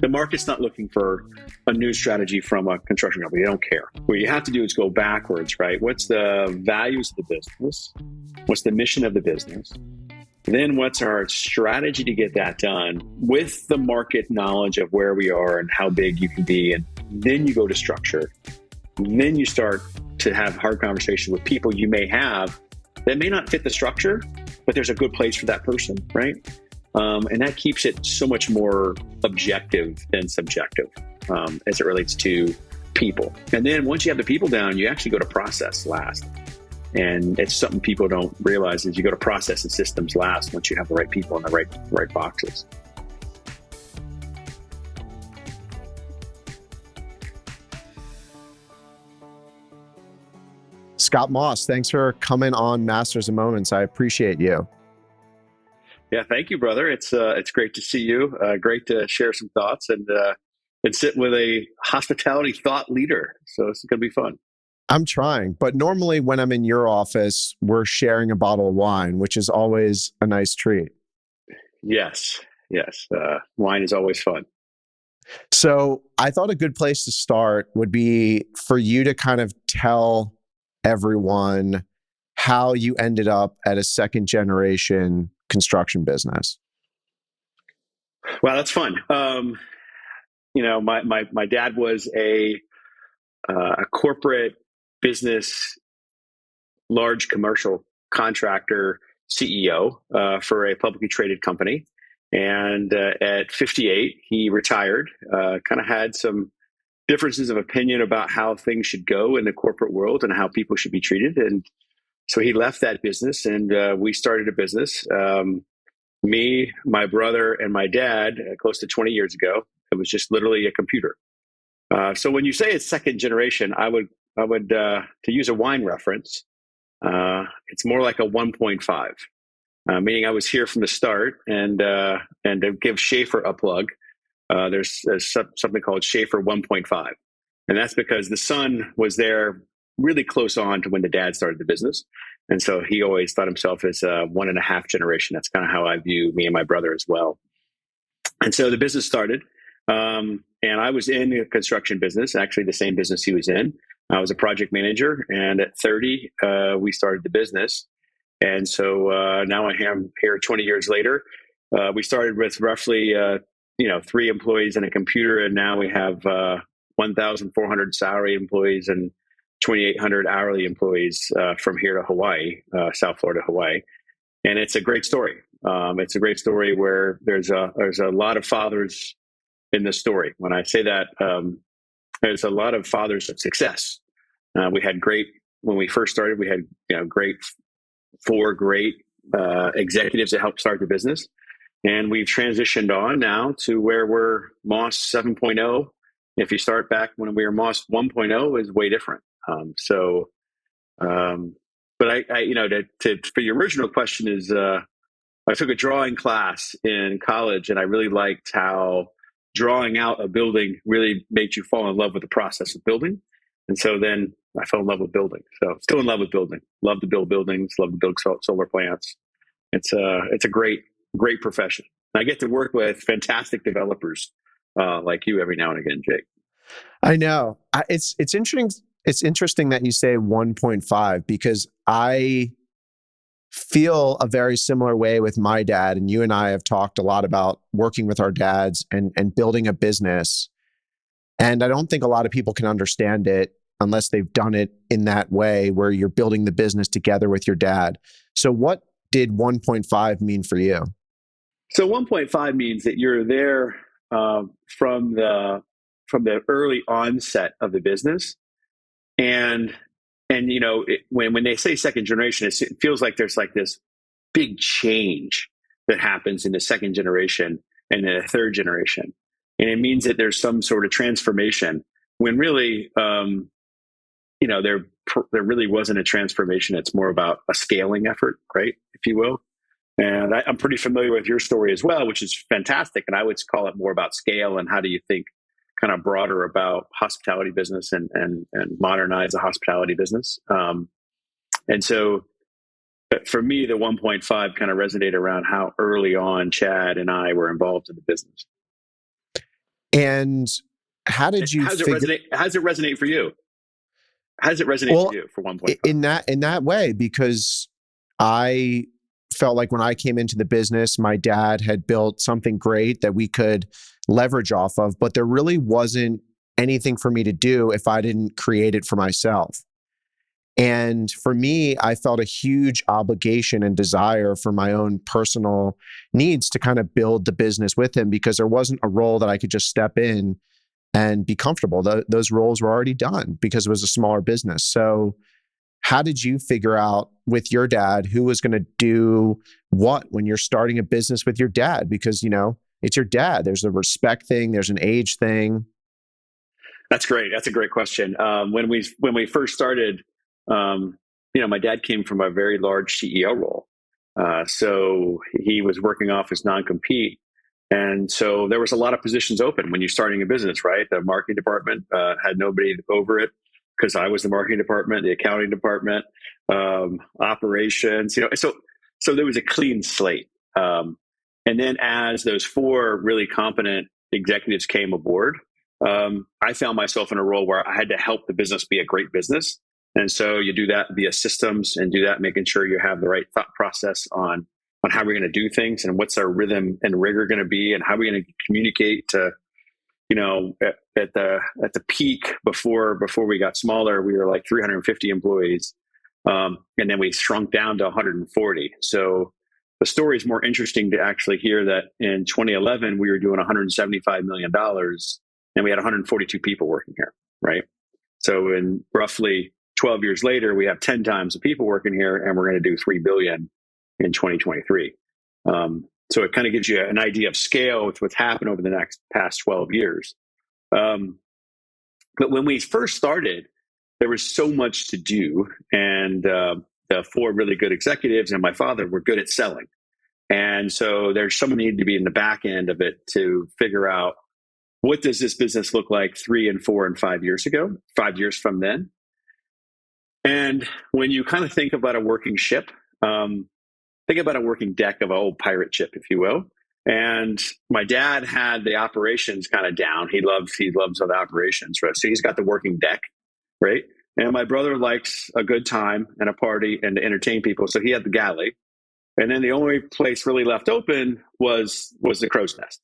The market's not looking for a new strategy from a construction company. They don't care. What you have to do is go backwards, right? What's the values of the business? What's the mission of the business? Then what's our strategy to get that done with the market knowledge of where we are and how big you can be? And then you go to structure. And then you start to have hard conversations with people you may have that may not fit the structure, but there's a good place for that person, right? And that keeps it so much more objective than subjective as it relates to people. And then once you have the people down, you actually go to process last. And it's something people don't realize is you go to process and systems last once you have the right people in the right boxes. Scott Moss, thanks for coming on Masters of Moments. I appreciate you. Yeah, thank you, brother. It's great to see you. Great to share some thoughts and sit with a hospitality thought leader. So it's going to be fun. I'm trying, but normally when I'm in your office, we're sharing a bottle of wine, which is always a nice treat. Yes. Wine is always fun. So I thought a good place to start would be for you to kind of tell everyone how you ended up at a second generation construction business. Well, that's fun. My dad was a corporate business, large commercial contractor CEO for a publicly traded company. And at 58, he retired, kind of had some differences of opinion about how things should go in the corporate world and how people should be treated. And so he left that business and we started a business. Me, my brother, and my dad, close to 20 years ago. It was just literally a computer. So when you say it's second generation, I would to use a wine reference, it's more like a 1.5, meaning I was here from the start. And to give Schaefer a plug, there's something called Schaefer 1.5, and that's because the son was there really close on to when the dad started the business, and so he always thought himself as a 1.5 generation. That's kind of how I view me and my brother as well. And so the business started. And I was in the construction business, actually the same business he was in. I was a project manager, and at 30, we started the business. And so now I am here 20 years later. We started with roughly, 3 employees and a computer, and now we have 1,400 salary employees and 2,800 hourly employees from here to Hawaii, South Florida, Hawaii. And it's a great story. It's a great story where there's a lot of fathers in the story. When I say that, there's a lot of fathers of success. When we first started, we had four great executives that helped start the business. And we've transitioned on now to where we're Moss 7.0. If you start back when we were Moss 1.0, is way different. But for your original question is, I took a drawing class in college, and I really liked how drawing out a building really made you fall in love with the process of building. And so then I fell in love with building. So still in love with building. Love to build buildings. Love to build solar plants. It's a great profession. I get to work with fantastic developers like you every now and again, Jake. I know. It's interesting. It's interesting that you say 1.5 because I feel a very similar way with my dad. And you and I have talked a lot about working with our dads and building a business. And I don't think a lot of people can understand it unless they've done it in that way where you're building the business together with your dad. So what did 1.5 mean for you? So 1.5 means that you're there from the early onset of the business. And when they say second generation, it feels like there's like this big change that happens in the second generation and the third generation. And it means that there's some sort of transformation when really, there really wasn't a transformation. It's more about a scaling effort, right? If you will. And I'm pretty familiar with your story as well, which is fantastic. And I would call it more about scale and how do you think kind of broader about hospitality business and modernize the hospitality business. And so for me, the 1.5 kind of resonated around how early on Chad and I were involved in the business. And how did you How does it figure? resonate? How does it resonate for you? How does it resonate for Well, you for 1.5? in that way, because I felt like when I came into the business, my dad had built something great that we could leverage off of, but there really wasn't anything for me to do if I didn't create it for myself. And for me, I felt a huge obligation and desire for my own personal needs to kind of build the business with him, because there wasn't a role that I could just step in and be comfortable. Those roles were already done because it was a smaller business. So, how did you figure out with your dad who was going to do what when you're starting a business with your dad? Because, it's your dad. There's a respect thing, there's an age thing. That's great. That's a great question. When we first started, my dad came from a very large CEO role, so he was working off his non-compete, and so there was a lot of positions open when you're starting a business. Right, the marketing department had nobody over it because I was the marketing department, the accounting department, operations. So there was a clean slate. And then as those four really competent executives came aboard, I found myself in a role where I had to help the business be a great business. And so you do that via systems and do that, making sure you have the right thought process on how we're going to do things and what's our rhythm and rigor going to be and how we're going to communicate to, at the peak before we got smaller, we were like 350 employees. And then we shrunk down to 140. So the story is more interesting to actually hear that in 2011, we were doing $175 million and we had 142 people working here, right? So in roughly 12 years later, we have 10 times the people working here, and we're going to do 3 billion in 2023. So it kind of gives you an idea of scale with what's happened over the past 12 years. But when we first started, there was so much to do, and the four really good executives and my father were good at selling. And so there's someone needed to be in the back end of it to figure out, what does this business look like 3 and 4 and 5 years ago, 5 years from then? And when you kind of think about a working ship, think about a working deck of an old pirate ship, if you will. And my dad had the operations kind of down. He loves all the operations, right? So he's got the working deck, right? And my brother likes a good time and a party and to entertain people. So he had the galley. And then the only place really left open was the crow's nest.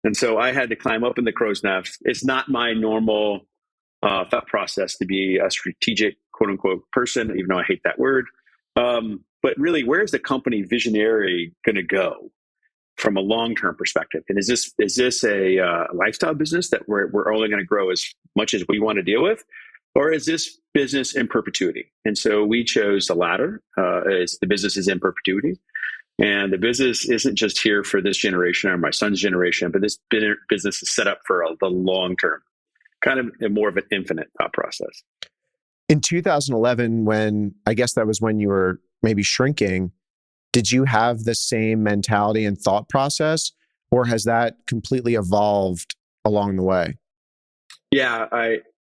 And so I had to climb up in the crow's nest. It's not my normal thought process to be a strategic, quote unquote, person, even though I hate that word. But really, where's the company visionary going to go from a long-term perspective? And is this a lifestyle business that we're only going to grow as much as we want to deal with? Or is this business in perpetuity? And so we chose the latter. The business is in perpetuity. And the business isn't just here for this generation or my son's generation, but this business is set up for the long term, kind of more of an infinite thought process. In 2011, when I guess that was when you were maybe shrinking, did you have the same mentality and thought process, or has that completely evolved along the way? Yeah,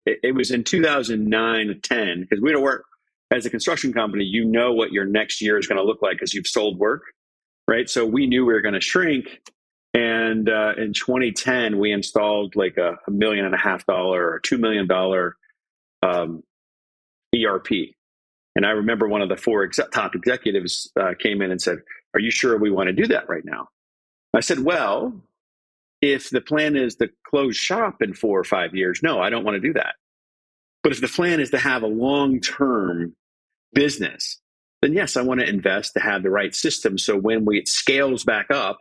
it was in 2009 to 10, because we don't work as a construction company. You know what your next year is going to look like because you've sold work, right? So we knew we were going to shrink. And in 2010, we installed like $1.5 million or $2 million ERP. And I remember one of the four top executives came in and said, "Are you sure we want to do that right now?" I said, "Well, if the plan is to close shop in 4 or 5 years, no, I don't want to do that. But if the plan is to have a long-term business, then yes, I want to invest to have the right system. So when it scales back up,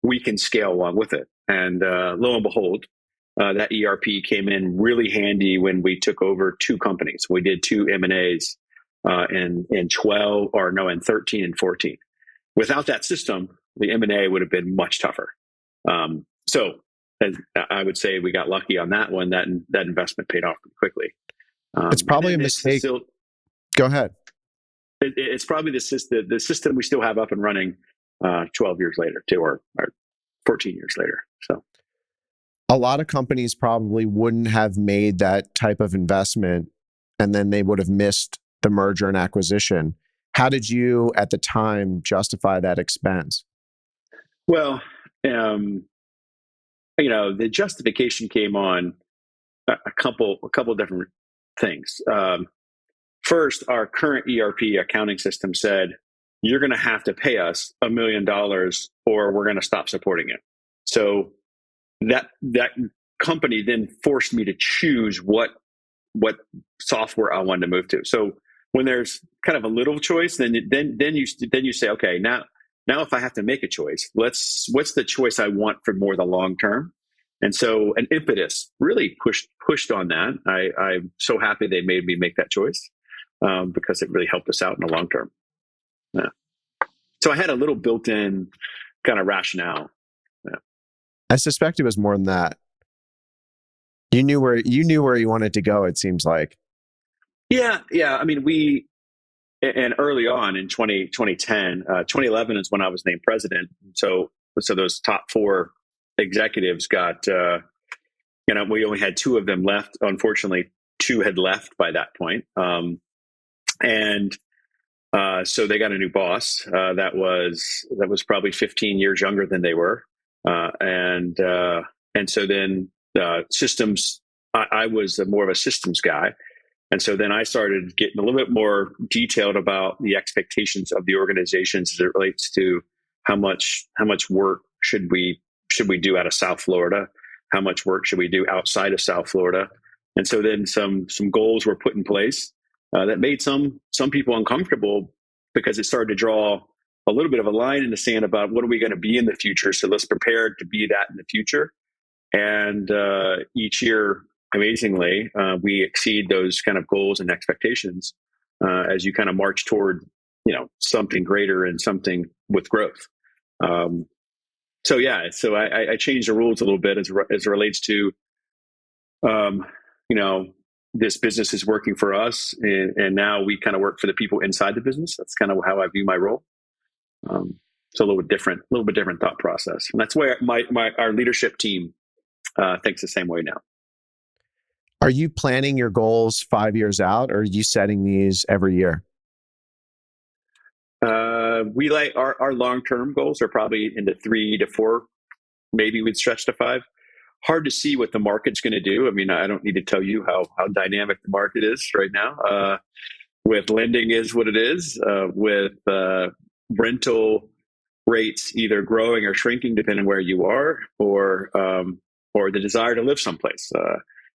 we can scale along with it." And lo and behold, that ERP came in really handy when we took over 2 companies. We did 2 M&As in 13 and 14. Without that system, the M&A would have been much tougher. So I would say we got lucky on that one. That investment paid off quickly. It's probably a mistake. Go ahead. It's probably the system we still have up and running 12 years later, too, or 14 years later. So a lot of companies probably wouldn't have made that type of investment, and then they would have missed the merger and acquisition. How did you, at the time, justify that expense? Well, the justification came on a couple different things. First, our current ERP accounting system said, you're going to have to pay us $1 million or we're going to stop supporting it. So that company then forced me to choose what software I wanted to move to. So when there's kind of a little choice, then you say, okay, now if I have to make a choice, what's the choice I want for more the long term? And so an impetus really pushed on that. I'm so happy they made me make that choice because it really helped us out in the long term. Yeah. So I had a little built-in kind of rationale. Yeah. I suspect it was more than that. You knew where you wanted to go, it seems like. Yeah. I mean, and early on in 2010, 2011 is when I was named president. So those top four executives got, we only had two of them left. Unfortunately, two had left by that point. So they got a new boss that was probably 15 years younger than they were. And so then systems, I was more of a systems guy. And so then I started getting a little bit more detailed about the expectations of the organizations as it relates to how much work should we do out of South Florida? How much work should we do outside of South Florida? And so then some goals were put in place that made some people uncomfortable because it started to draw a little bit of a line in the sand about what are we going to be in the future. So let's prepare to be that in the future. And each year, amazingly, we exceed those kind of goals and expectations as you kind of march toward, something greater and something with growth. So I changed the rules a little bit as it relates to, this business is working for us, and now we kind of work for the people inside the business. That's kind of how I view my role. It's a little bit different thought process, and that's where our leadership team thinks the same way now. Are you planning your goals 5 years out, or are you setting these every year? We like our long-term goals are probably into 3 to 4, maybe we'd stretch to 5. Hard to see what the market's going to do. I mean, I don't need to tell you how dynamic the market is right now. With lending is what it is, with rental rates either growing or shrinking depending where you are, or the desire to live someplace.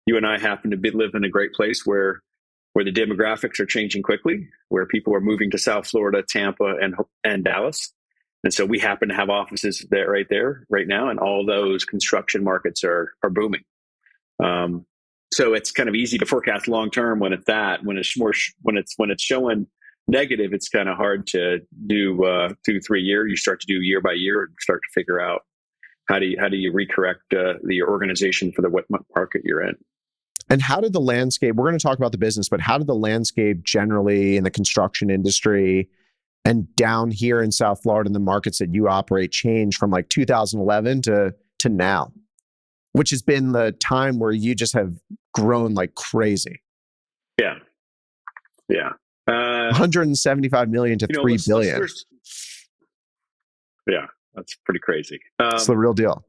You and I happen to live in a great place where the demographics are changing quickly, where people are moving to South Florida, Tampa, and Dallas. And so we happen to have offices right there right now, and all those construction markets are booming. So it's kind of easy to forecast long term when it's that. When it's showing negative, it's kind of hard to do 2-3 years. You start to do year by year and start to figure out how do you recorrect the organization for the what market you're in. And how did the landscape, we're going to talk about the business, but how did the landscape generally in the construction industry and down here in South Florida in the markets that you operate change from like 2011 to now, which has been the time where you just have grown like crazy? Yeah. 175 million to 3 billion. Yeah, that's pretty crazy. It's the real deal.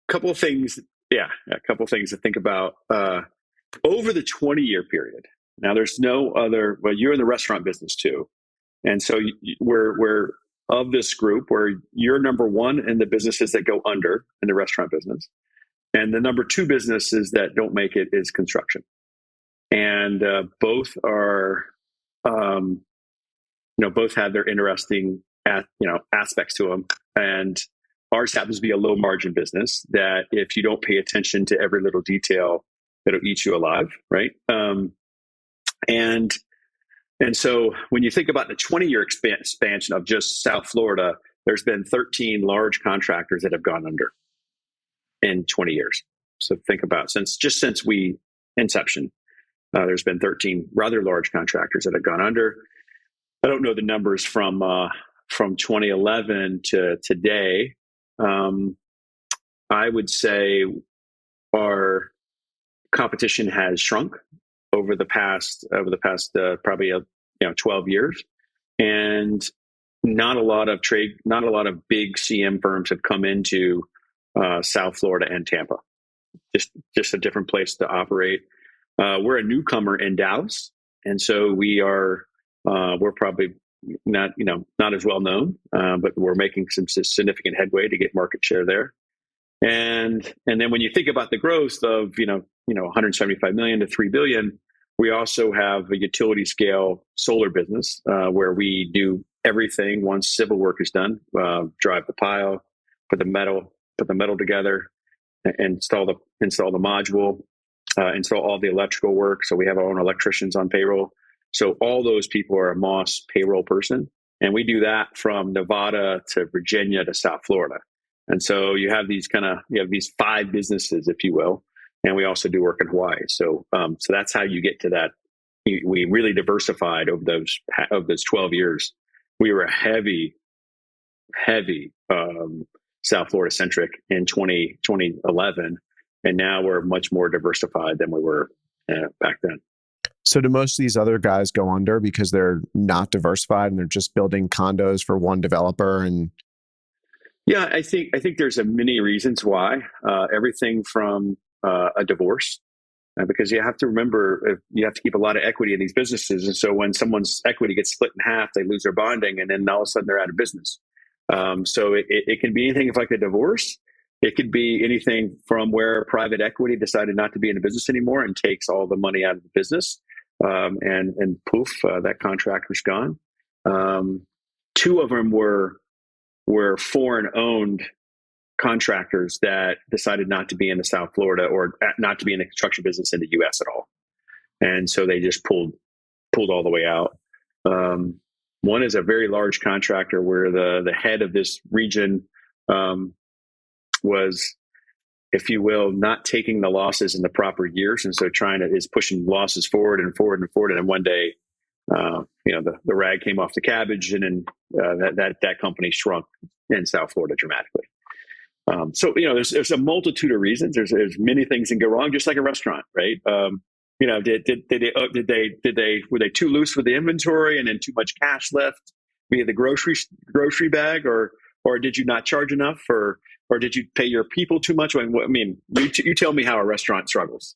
A couple of things to think about over the 20-year period. Now, there's no other. Well, you're in the restaurant business too, and so we're of this group where you're number one in the businesses that go under in the restaurant business, and the number two businesses that don't make it is construction, and both are, both have their interesting aspects to them, and ours happens to be a low margin business that if you don't pay attention to every little detail, it'll eat you alive, right? And so when you think about the 20-year expansion of just South Florida, there's been 13 large contractors that have gone under in 20 years. So think about since we inception, there's been 13 rather large contractors that have gone under. I don't know the numbers from 2011 to today. I would say our competition has shrunk over the past probably 12 years, and not a lot of big CM firms have come into South Florida and Tampa. Just a different place to operate. We're a newcomer in Dallas, and so we're probably not as well known, but we're making some significant headway to get market share there. And then when you think about the growth of 175 million to 3 billion, we also have a utility scale solar business where we do everything once civil work is done: drive the pile, put the metal together, install the module, install all the electrical work. So we have our own electricians on payroll. So all those people are a Moss payroll person, and we do that from Nevada to Virginia to South Florida. And so you have these 5 businesses, if you will, and we also do work in Hawaii. So that's how you get to that. We really diversified over those 12 years. We were a heavy South Florida centric in 2011, and now we're much more diversified than we were back then. So do most of these other guys go under because they're not diversified and they're just building condos for one developer? And yeah, I think there's many reasons why. Everything from a divorce, because you have to remember you have to keep a lot of equity in these businesses, and so when someone's equity gets split in half, they lose their bonding, and then all of a sudden they're out of business. So it can be anything like a divorce. It could be anything from where private equity decided not to be in the business anymore and takes all the money out of the business, and poof, that contractor's gone. 2 of them were foreign-owned contractors that decided not to be in the South Florida or not to be in the construction business in the U.S. at all, and so they just pulled all the way out. One is a very large contractor where the head of this region was, if you will, not taking the losses in the proper years, and so is pushing losses forward and forward and forward. And one day, the rag came off the cabbage, and then that company shrunk in South Florida dramatically. So there's a multitude of reasons. There's many things that go wrong, just like a restaurant, right? Were they too loose with the inventory and then too much cash left via the grocery bag, or did you not charge enough, or did you pay your people too much? I mean, you tell me how a restaurant struggles.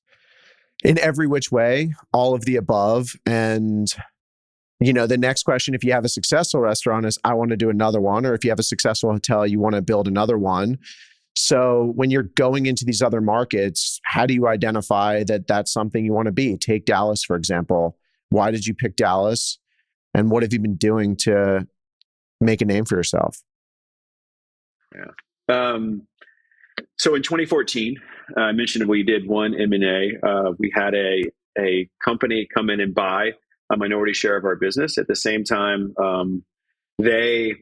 In every which way, all of the above. And the next question, if you have a successful restaurant, is I want to do another one, or if you have a successful hotel, you want to build another one. So when you're going into these other markets, how do you identify that that's something you want to be? Take Dallas, for example. Why did you pick Dallas? And what have you been doing to make a name for yourself? Yeah. So in 2014, I mentioned we did one M&A. We had a company come in and buy a minority share of our business. At the same time, they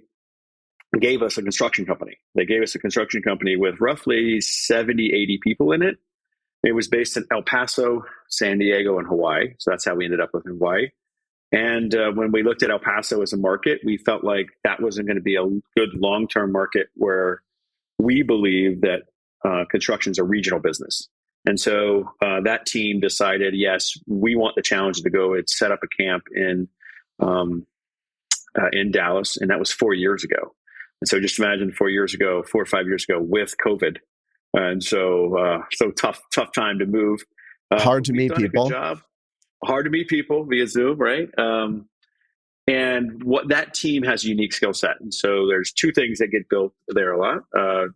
gave us a construction company. They gave us a construction company with roughly 70, 80 people in it. It was based in El Paso, San Diego, and Hawaii. So that's how we ended up with Hawaii. And when we looked at El Paso as a market, we felt like that wasn't going to be a good long-term market where we believe that construction is a regional business. And so that team decided, yes, we want the challenge to go and set up a camp in Dallas. And that was 4 years ago. And so just imagine 4 or 5 years ago with COVID. And so tough time to move. Hard to meet people. Good job. Hard to meet people via Zoom, right? And what that team has a unique skill set. And so there's 2 things that get built there a lot,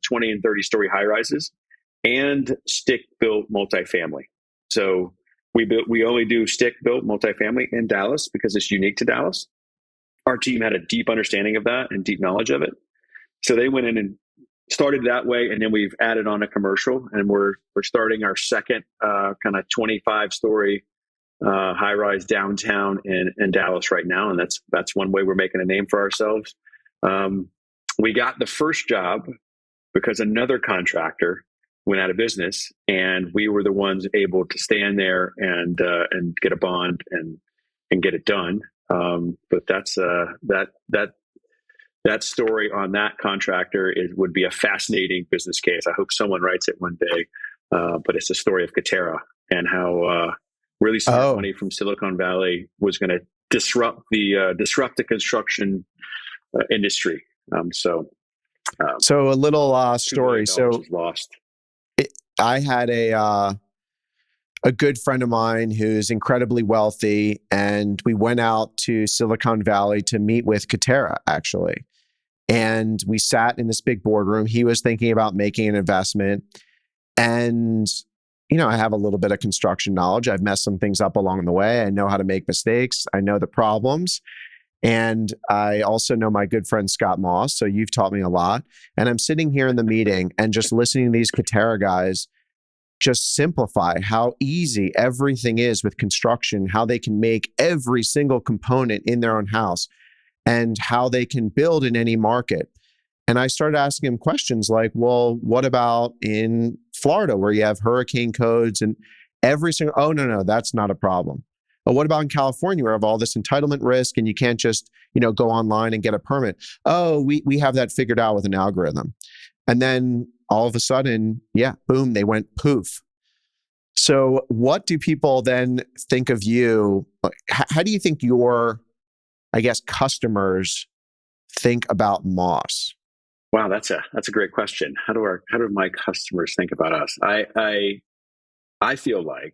20 and 30 story high rises and stick built multifamily. So we only do stick built multifamily in Dallas because it's unique to Dallas. Our team had a deep understanding of that and deep knowledge of it. So they went in and started that way. And then we've added on a commercial, and we're starting our second kind of 25 story high rise downtown in Dallas right now. And that's one way we're making a name for ourselves. We got the first job because another contractor went out of business, and we were the ones able to stand there and get a bond and get it done. But that's that story on that contractor would be a fascinating business case. I hope someone writes it one day. But it's the story of Katerra and how really smart money from Silicon Valley was going to disrupt the construction industry. So So a little $2 million story. So was lost. I had a good friend of mine who's incredibly wealthy, and we went out to Silicon Valley to meet with Katera, actually. And we sat in this big boardroom. He was thinking about making an investment. And, I have a little bit of construction knowledge. I've messed some things up along the way. I know how to make mistakes. I know the problems. And I also know my good friend Scott Moss. So you've taught me a lot. And I'm sitting here in the meeting and just listening to these Katera guys just simplify how easy everything is with construction, how they can make every single component in their own house, and how they can build in any market. And I started asking him questions like, well, what about in Florida where you have hurricane codes and every single, oh, no, that's not a problem. But what about in California where you have all this entitlement risk and you can't just, go online and get a permit? Oh, we have that figured out with an algorithm. And then all of a sudden, boom, they went poof. So what do people then think of you? How do you think your, customers think about Moss? Wow, that's a great question. How do my customers think about us? I feel like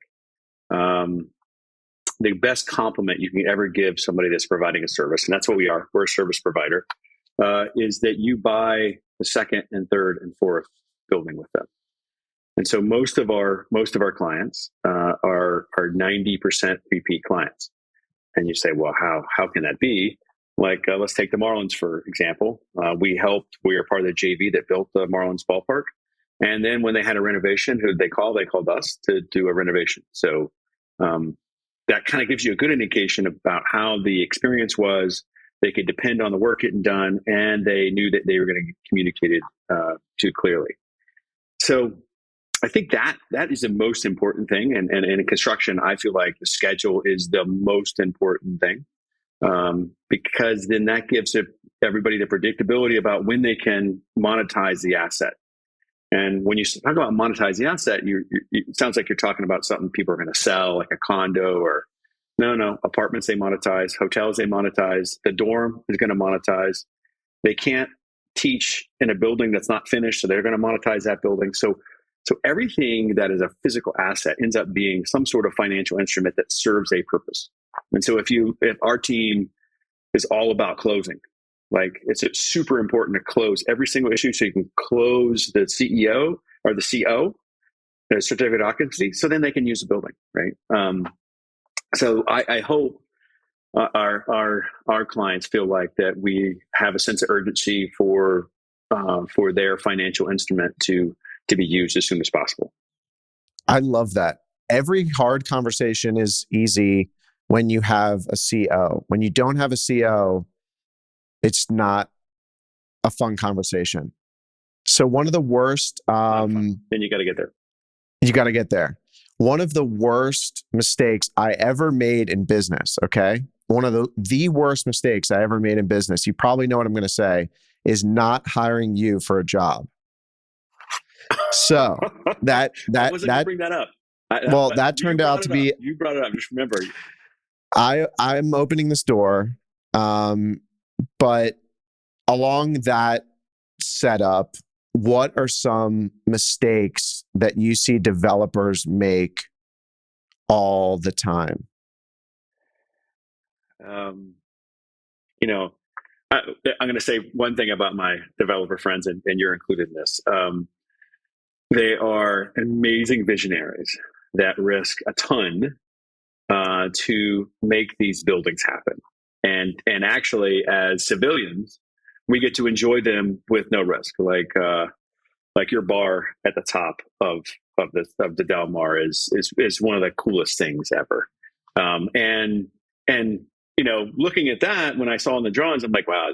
the best compliment you can ever give somebody that's providing a service, and that's what we are. We're a service provider. Is that you buy the second and third and fourth building with them. And so most of our clients are 90% repeat clients. And you say, well, how can that be? Like, let's take the Marlins, for example. We are part of the JV that built the Marlins ballpark. And then when they had a renovation, who did they call? They called us to do a renovation. So that kind of gives you a good indication about how the experience was. They could depend on the work getting done, and they knew that they were going to get communicated to clearly. So I think that is the most important thing. And in construction, I feel like the schedule is the most important thing, because then that gives everybody the predictability about when they can monetize the asset. And when you talk about monetize the asset, it sounds like you're talking about something people are going to sell, like a condo or no, apartments they monetize, hotels they monetize, the dorm is going to monetize. They can't teach in a building that's not finished, so they're going to monetize that building. So everything that is a physical asset ends up being some sort of financial instrument that serves a purpose. And so if our team is all about closing, like it's super important to close every single issue so you can close the CEO or the CO, the certificate of occupancy, so then they can use the building, right? So I hope our clients feel like that we have a sense of urgency for their financial instrument to be used as soon as possible. I love that. Every hard conversation is easy when you have a CO. When you don't have a CO, it's not a fun conversation. So one of the worst... then you got to get there. You got to get there. One of the worst mistakes I ever made in business, okay? One of the worst mistakes I ever made in business, you probably know what I'm going to say, is not hiring you for a job. So that I wasn't going to bring that up. That turned out to be... You brought it up. Just remember. I'm opening this door, but along that setup, what are some mistakes that you see developers make all the time? I'm going to say one thing about my developer friends, and you're included in this. They are amazing visionaries that risk a ton to make these buildings happen. And actually, as civilians, we get to enjoy them with no risk. Like your bar at the top of the Del Mar is one of the coolest things ever. And looking at that, when I saw in the drawings, I'm like, wow,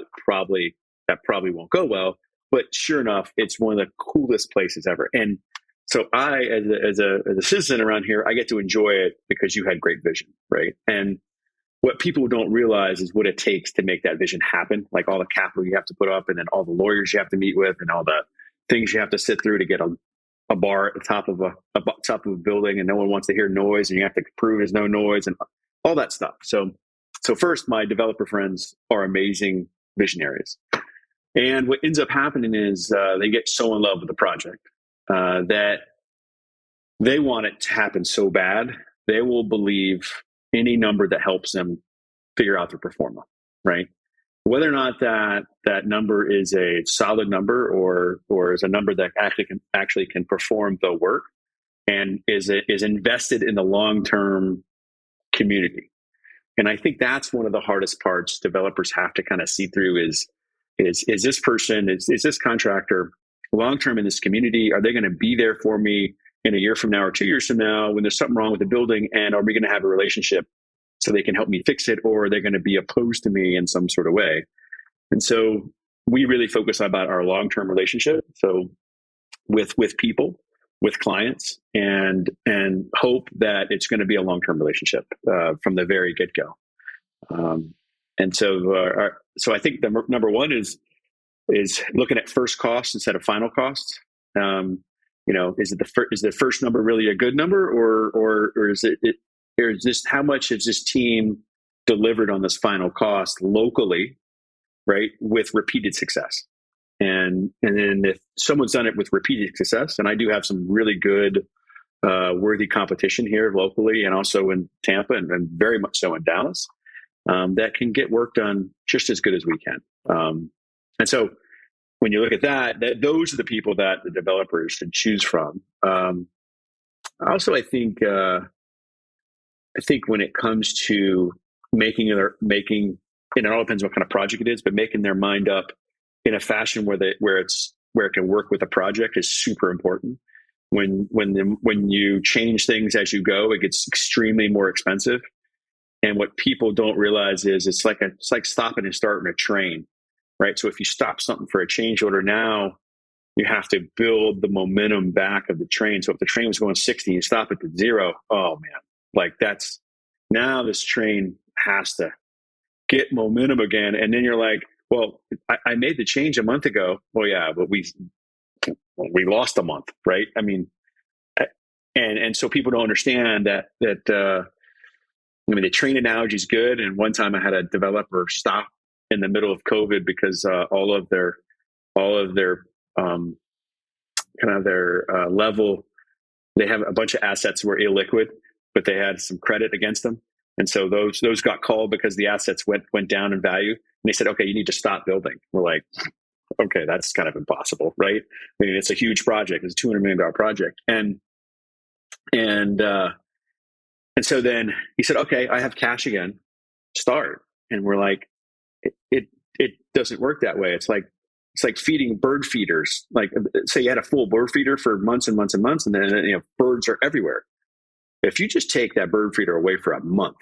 that probably won't go well. But sure enough, it's one of the coolest places ever. And so I, as a citizen around here, I get to enjoy it because you had great vision, right? And what people don't realize is what it takes to make that vision happen, like all the capital you have to put up, and then all the lawyers you have to meet with, and all the things you have to sit through to get a bar at the top of a building, and no one wants to hear noise, and you have to prove there's no noise, and all that stuff. So first, my developer friends are amazing visionaries. And what ends up happening is they get so in love with the project that they want it to happen so bad, they will believe any number that helps them figure out their performance, right? Whether or not that number is a solid number or is a number that actually can perform the work and is invested in the long-term community. And I think that's one of the hardest parts developers have to kind of see through is this person, is this contractor long-term in this community? Are they going to be there for me in a year from now or 2 years from now when there's something wrong with the building? And are we going to have a relationship so they can help me fix it, or are they going to be opposed to me in some sort of way? And so we really focus about our long-term relationship. So with people, with clients, and hope that it's going to be a long-term relationship from the very get-go. And so I think the number one is looking at first cost instead of final cost. Is the first number really a good number, or is it or is this, how much has this team delivered on this final cost locally, right, with repeated success? And then if someone's done it with repeated success, and I do have some really good worthy competition here locally and also in Tampa and very much so in Dallas, that can get work done just as good as we can. And so when you look at that those are the people that the developers should choose from. Also, I think when it comes to making, and it all depends what kind of project it is, but making their mind up in a fashion where it can work with a project is super important. When you change things as you go, it gets extremely more expensive. And what people don't realize is it's like stopping and starting a train, right? So if you stop something for a change order now, you have to build the momentum back of the train. So if the train was going 60, you stop it to 0. Oh man, like that's, now this train has to get momentum again. And then you're like, well, I made the change a month ago. Well, yeah, but we lost a month, right? I mean, and so people don't understand that the train analogy is good. And one time I had a developer stop in the middle of COVID because all of their level, they have a bunch of assets were illiquid, but they had some credit against them. And so those got called because the assets went down in value. And they said, okay, you need to stop building. We're like, okay, that's kind of impossible, right? I mean, it's a huge project. It's a $200 million project. And so then he said, okay, I have cash again, start. And we're like, it doesn't work that way. It's like feeding bird feeders. Like, say you had a full bird feeder for months and months and months, and then birds are everywhere. If you just take that bird feeder away for a month,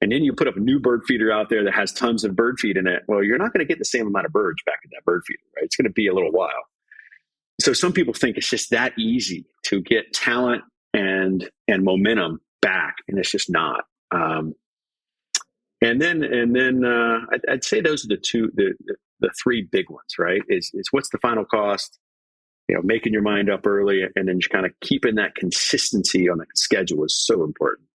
and then you put up a new bird feeder out there that has tons of bird feed in it, well, you're not going to get the same amount of birds back in that bird feeder, right? It's going to be a little while. So some people think it's just that easy to get talent and momentum back, and it's just not. And then I'd say those are the three big ones, right? Is what's the final cost? Making your mind up early, and then just kind of keeping that consistency on the schedule is so important.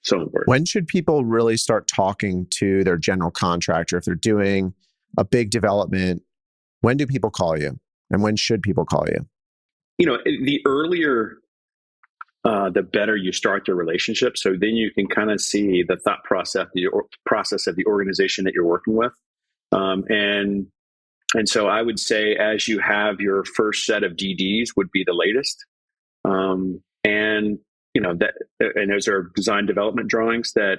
So important. When should people really start talking to their general contractor if they're doing a big development? When do people call you, and when should people call you? The earlier, the better you start the relationship. So then you can kind of see the thought process of the organization that you're working with, and so I would say as you have your first set of DDs would be the latest, and those are design development drawings that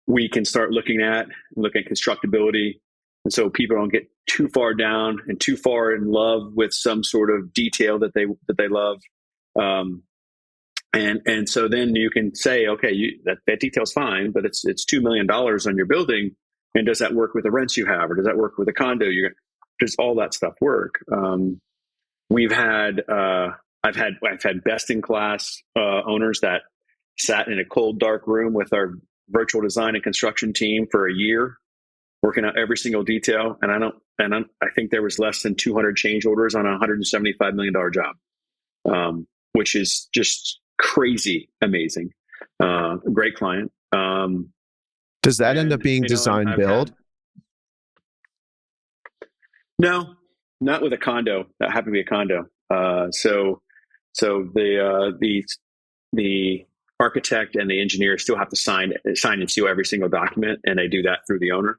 we can start looking at constructability. And so people don't get too far down and too far in love with some sort of detail that they love. And so then you can say, okay, that detail's fine, but it's $2 million on your building. And does that work with the rents you have, or does that work with a condo? Does all that stuff work? I've had best in class owners that sat in a cold, dark room with our virtual design and construction team for a year, working out every single detail. And I think there was less than 200 change orders on a $175 million job, which is just crazy amazing. Great client. Does that end up being design build? No, not with a condo. That happened to be a condo. So the architect and the engineer still have to sign and seal every single document, and they do that through the owner.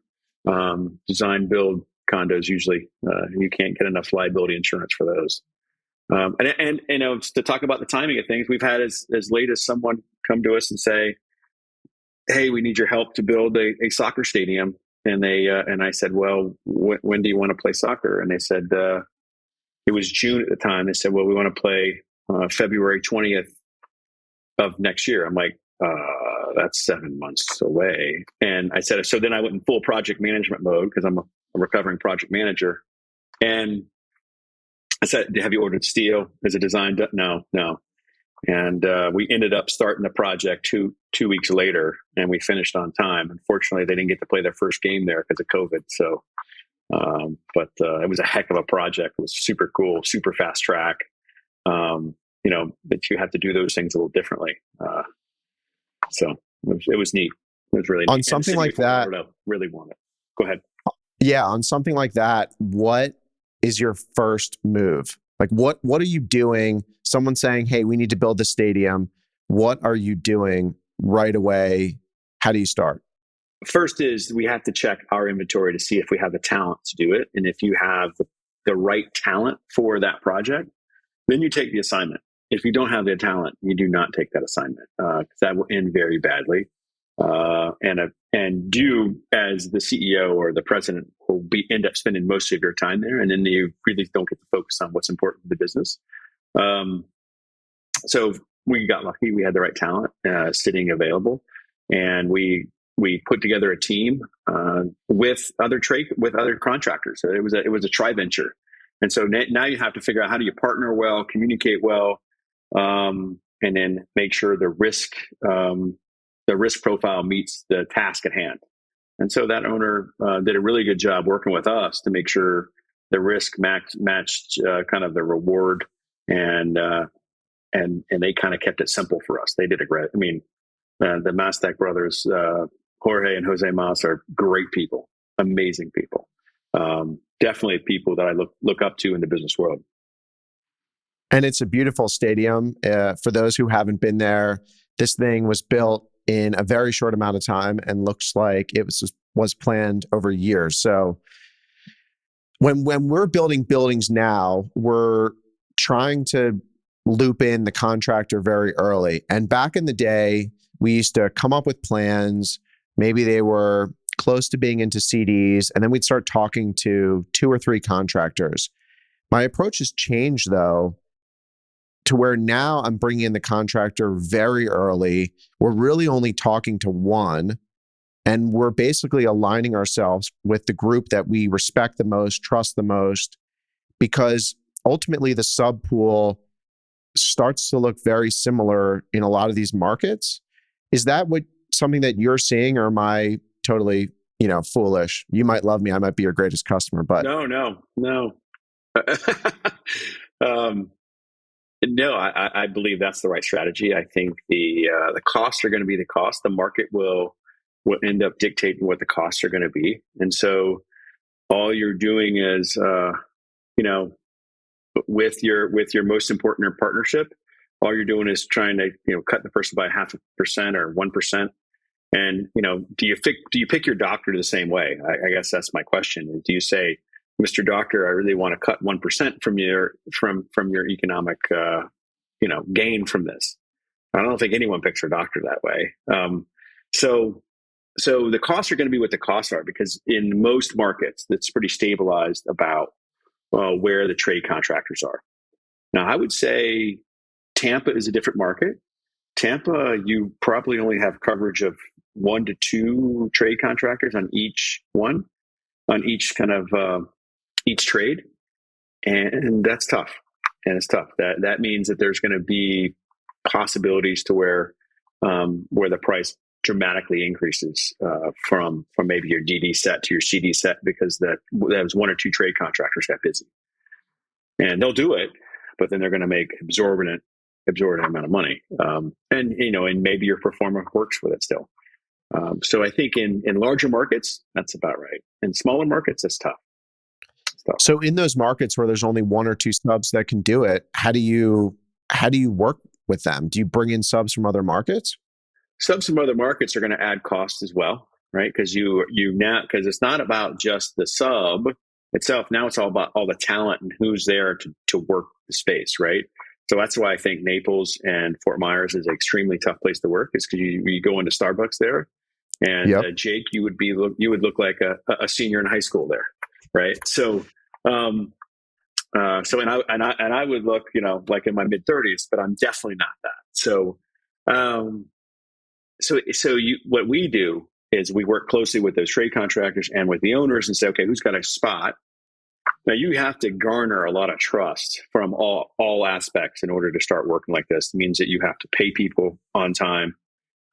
Design build condos usually you can't get enough liability insurance for those. And you know, to talk about the timing of things, we've had as late as someone come to us and say, "Hey, we need your help to build a soccer stadium." And I said, "Well, when do you want to play soccer?" And they said it was June at the time. They said, "Well, we want to play February 20th of next year." I'm like, "That's 7 months away." And I said, so then I went in full project management mode because I'm a recovering project manager. And I said, "Have you ordered steel? Is it designed?" No. And we ended up starting the project two weeks later, and we finished on time. Unfortunately, they didn't get to play their first game there because of COVID. So, but it was a heck of a project. It was super cool, super fast track. You know, but you have to do those things a little differently. So it was neat. It was really neat. On something like that, really want it. Go ahead. yeah, on something like that, what is your first move? Like what are you doing? Someone saying, "Hey, we need to build the stadium." What are you doing right away? How do you start? First is we have to check our inventory to see if we have the talent to do it. And if you have the right talent for that project, then you take the assignment. If you don't have the talent, you do not take that assignment because that will end very badly. And you, as the CEO or the president, will end up spending most of your time there, and then you really don't get to focus on what's important to the business. So we got lucky; we had the right talent sitting available, and we put together a team with other contractors. So it was a tri venture. And so now you have to figure out how do you partner well, communicate well, and then make sure the risk profile meets the task at hand. And so that owner did a really good job working with us to make sure the risk matched kind of the reward, and they kind of kept it simple for us. They did a great. I mean, the Mastek brothers, Jorge and Jose Mas, are great people, amazing people. Definitely people that I look up to in the business world. And it's a beautiful stadium. For those who haven't been there, this thing was built in a very short amount of time and looks like it was planned over years. So when we're building buildings now, we're trying to loop in the contractor very early. And back in the day, we used to come up with plans. Maybe they were close to being into CDs, and then we'd start talking to 2 or 3 contractors. My approach has changed, though, to where now I'm bringing in the contractor very early. We're really only talking to one, and we're basically aligning ourselves with the group that we respect the most, trust the most, because ultimately the sub pool starts to look very similar in a lot of these markets. Is that something that you're seeing, or am I totally, foolish? You might love me. I might be your greatest customer, but No. No, I believe that's the right strategy. I think the costs are going to be the cost. The market will end up dictating what the costs are going to be, and so all you're doing is, with your most important partnership, all you're doing is trying to cut the person by 0.5% or 1%. And do you pick your doctor the same way? I guess that's my question. Do you say, "Mr. Doctor, I really want to cut 1% from your economic gain from this"? I don't think anyone picks their doctor that way. So the costs are going to be what the costs are, because in most markets, that's pretty stabilized about where the trade contractors are. Now, I would say Tampa is a different market. Tampa, you probably only have coverage of 1 to 2 trade contractors on each kind of each trade, and that's tough. And it's tough. That means that there's going to be possibilities to where the price dramatically increases from maybe your DD set to your CD set, because that was 1 or 2 trade contractors got busy, and they'll do it, but then they're going to make exorbitant amount of money, and maybe your performer works with it still. So I think in larger markets, that's about right. In smaller markets, it's tough. So in those markets where there's only one or two subs that can do it, how do you work with them? Do you bring in subs from other markets? Subs from other markets are going to add cost as well, right? Because because it's not about just the sub itself. Now it's all about all the talent and who's there to work the space, right? So that's why I think Naples and Fort Myers is an extremely tough place to work. Is because you go into Starbucks there, and Yep. Jake, you would look like a senior in high school there, right? So. I would look, like in my mid 30s, but I'm definitely not that. So, what we do is we work closely with those trade contractors and with the owners and say, okay, who's got a spot? Now you have to garner a lot of trust from all aspects in order to start working like this. It means that you have to pay people on time.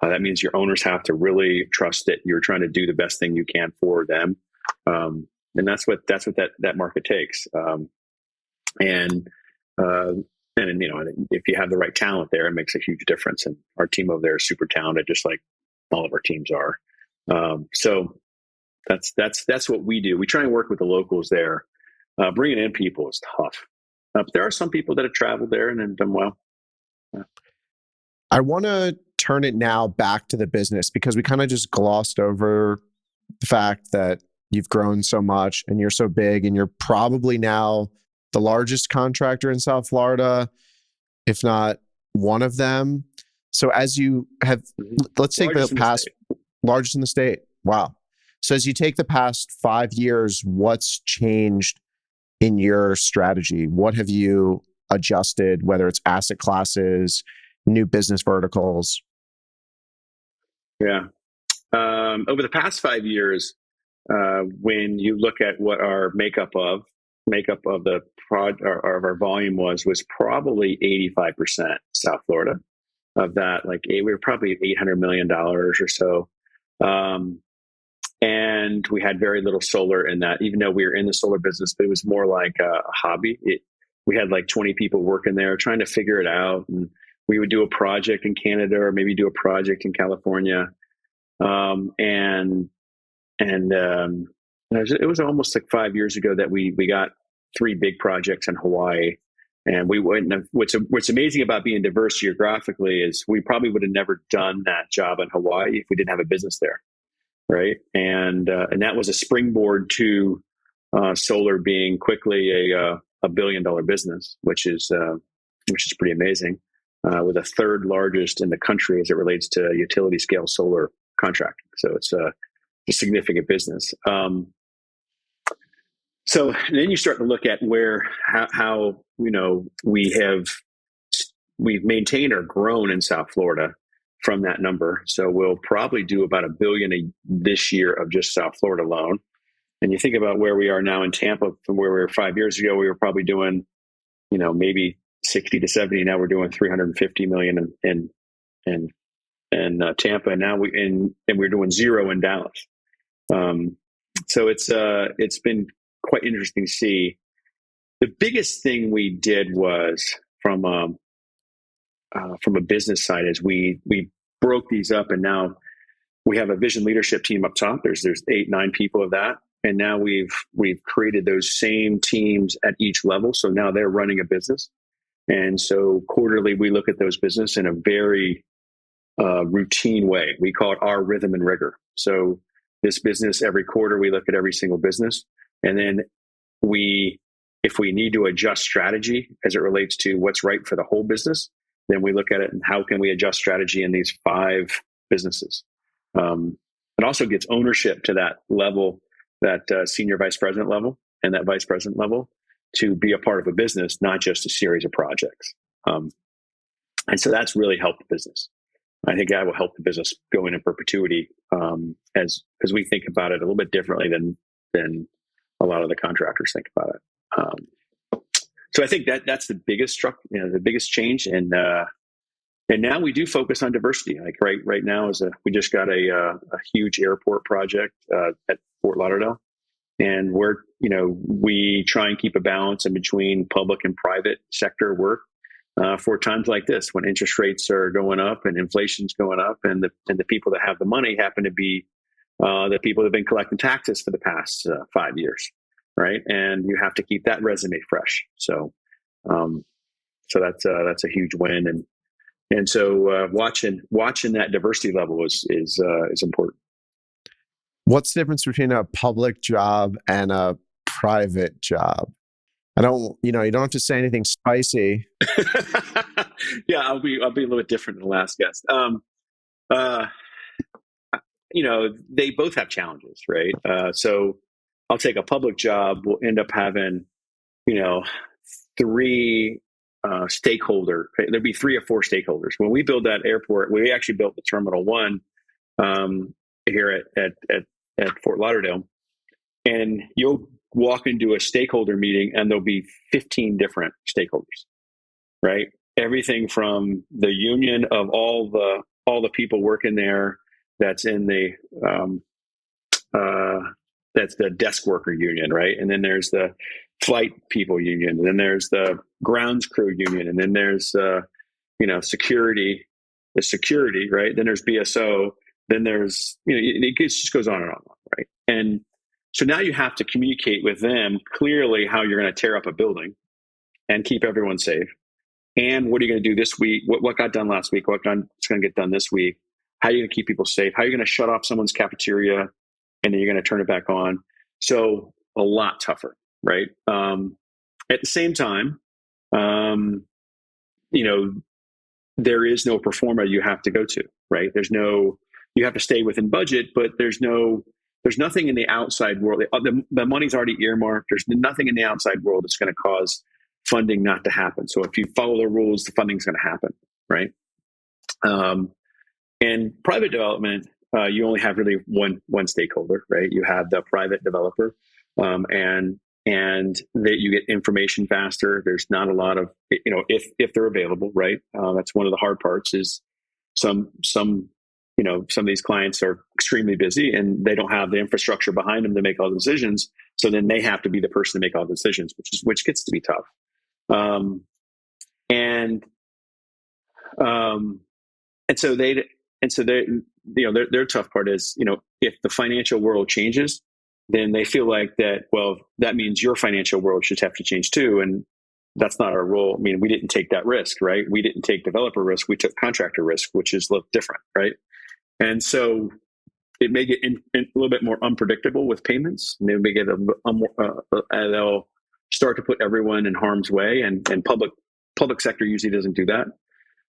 That means your owners have to really trust that you're trying to do the best thing you can for them. And that's what that market takes. And if you have the right talent there, it makes a huge difference. And our team over there is super talented, just like all of our teams are. So that's what we do. We try and work with the locals there. Bringing in people is tough. But there are some people that have traveled there and have done well. Yeah. I want to turn it now back to the business because we kind of just glossed over the fact that you've grown so much and you're so big and you're probably now the largest contractor in South Florida, if not one of them. So as you have, let's take the past, largest in the state. Wow. So as you take the past 5 years, what's changed in your strategy? What have you adjusted, whether it's asset classes, new business verticals? Yeah. Over the past 5 years, when you look at what our makeup of the our volume was probably 85% South Florida. Of that, we were probably $800 million or so. And we had very little solar in that, even though we were in the solar business, but it was more like a hobby. We had like 20 people working there trying to figure it out. And we would do a project in Canada or maybe do a project in California. It was almost like 5 years ago that we got 3 big projects in Hawaii. And we wouldn't have, what's amazing about being diverse geographically is we probably would have never done that job in Hawaii if we didn't have a business there. Right. And that was a springboard to solar being quickly a $1 billion business, which is pretty amazing, with the third largest in the country as it relates to utility scale solar contracting. So it's a significant business. So then you start to look at how we've maintained or grown in South Florida from that number. So we'll probably do about $1 billion this year of just South Florida alone. And you think about where we are now in Tampa from where we were 5 years ago, we were probably doing, maybe 60 to 70. Now we're doing 350 million in Tampa. And now we're doing 0 in Dallas. So it's been quite interesting to see. The biggest thing we did was from a business side is we broke these up, and now we have a vision leadership team up top. There's 8, 9 people of that, and now we've created those same teams at each level. So now they're running a business, and so quarterly we look at those business in a very routine way. We call it our rhythm and rigor. So this business, every quarter we look at every single business, and then if we need to adjust strategy as it relates to what's right for the whole business, then we look at it and how can we adjust strategy in these 5 businesses. It also gets ownership to that level, that senior vice president level and that vice president level, to be a part of a business, not just a series of projects. And so that's really helped the business. I think that will help the business go in perpetuity, as we think about it a little bit differently than a lot of the contractors think about it. So I think that's the biggest the biggest change. And now we do focus on diversity. Like right now we just got a huge airport project at Fort Lauderdale, and we try and keep a balance in between public and private sector work for times like this when interest rates are going up and inflation's going up, and the people that have the money happen to be the people that have been collecting taxes for the past 5 years. right? And you have to keep that resume fresh. So, so that's a huge win, and so watching that diversity level is important. What's the difference between a public job and a private job? I don't, you don't have to say anything spicy. Yeah, I'll be a little bit different than the last guest. Uh, they both have challenges, right? So I'll take a public job. We'll end up having, three there'd be 3 or 4 stakeholders. When we build that airport, we actually built the Terminal 1 here at Fort Lauderdale, and you'll walk into a stakeholder meeting and there'll be 15 different stakeholders, right? Everything from the union of all the people working there, that's in the that's the desk worker union, right? And then there's the flight people union, and then there's the grounds crew union, and then there's security, right? Then there's BSO, then there's it just goes on and on, right? And so now you have to communicate with them clearly how you're going to tear up a building and keep everyone safe. And what are you going to do this week? What got done last week? What's going to get done this week? How are you going to keep people safe? How are you going to shut off someone's cafeteria and then you're going to turn it back on? So a lot tougher, right? At the same time, there is no performer you have to go to, right? You have to stay within budget, but there's nothing in the outside world. The money's already earmarked. There's nothing in the outside world that's going to cause funding not to happen. So if you follow the rules, the funding's going to happen, right? And private development, you only have really one stakeholder, right? You have the private developer, and that you get information faster. There's not a lot of, if they're available, right? That's one of the hard parts is some of these clients are extremely busy and they don't have the infrastructure behind them to make all the decisions. So then they have to be the person to make all the decisions, which gets to be tough. And so their tough part is, if the financial world changes, then they feel like that, well, that means your financial world should have to change too. And that's not our role. I mean, we didn't take that risk, right? We didn't take developer risk. We took contractor risk, which is a little different, right? And so it may get a little bit more unpredictable with payments. And they may get they'll start to put everyone in harm's way, and public sector usually doesn't do that.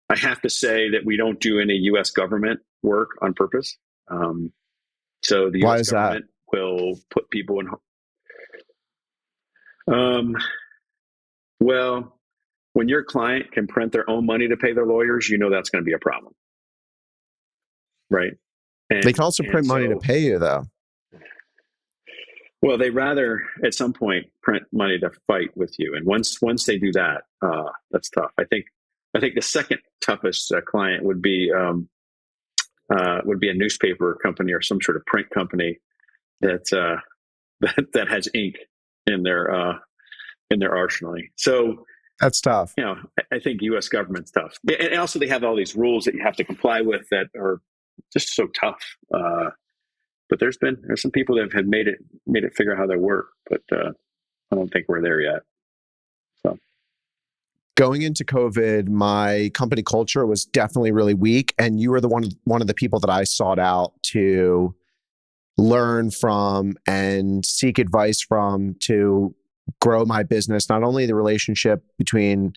I have to say that we don't do any U.S. government work on purpose. So the U.S. government will put people in. Well, when your client can print their own money to pay their lawyers, that's going to be a problem, right? And they can also print money to pay you, though. Well, they rather at some point print money to fight with you, and once they do that, that's tough. I think the second toughest client would be a newspaper company or some sort of print company that has ink in their arsenal. So that's tough. I think U.S. government's tough, and also they have all these rules that you have to comply with that are just so tough. But there's some people that have made it figure out how they work, but I don't think we're there yet. So. Going into COVID, my company culture was definitely really weak, and you were one of the people that I sought out to learn from and seek advice from to grow my business. Not only the relationship between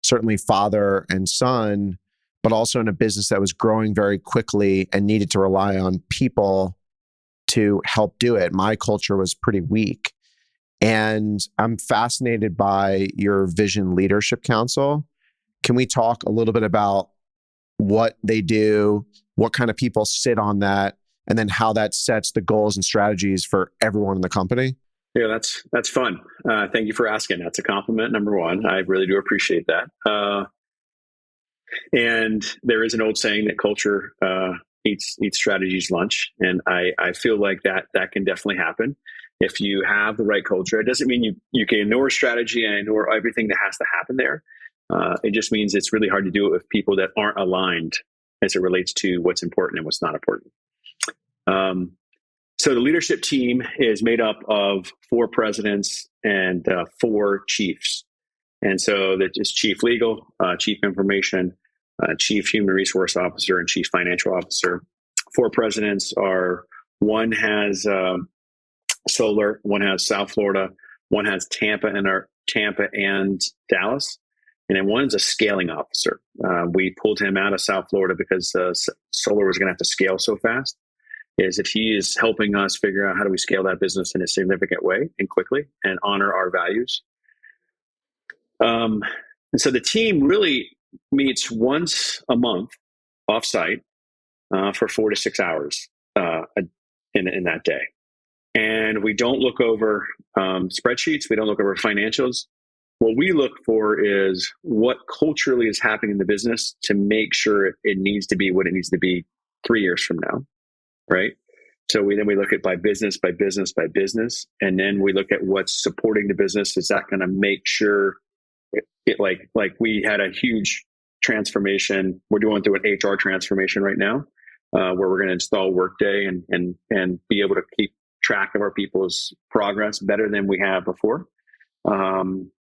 certainly father and son, but also in a business that was growing very quickly and needed to rely on people to help do it. My culture was pretty weak. And I'm fascinated by your Vision Leadership Council. Can we talk a little bit about what they do, what kind of people sit on that, and then how that sets the goals and strategies for everyone in the company? Yeah, that's fun. Thank you for asking. That's a compliment, number one. I really do appreciate that. And there is an old saying that culture eats strategies lunch, and I feel like that can definitely happen if you have the right culture. It doesn't mean you can ignore strategy and ignore everything that has to happen there. It just means it's really hard to do it with people that aren't aligned as it relates to what's important and what's not important. So the leadership team is made up of 4 presidents and 4 chiefs. And so that is chief legal, chief information, chief human resource officer, and chief financial officer. 4 presidents are, one has solar, one has South Florida, one has Tampa and Dallas, and then one is a scaling officer. We pulled him out of South Florida because solar was going to have to scale so fast. Is that he is helping us figure out how do we scale that business in a significant way and quickly and honor our values. And so the team really meets once a month offsite for 4 to 6 hours in that day. And we don't look over spreadsheets. We don't look over financials. What we look for is what culturally is happening in the business to make sure it needs to be what it needs to be 3 years from now, right? So we look at by business, and then we look at what's supporting the business. Is that going to make sure it like we had a huge transformation. We're going through an HR transformation right now, where we're going to install Workday and be able to keep track of our people's progress better than we have before. And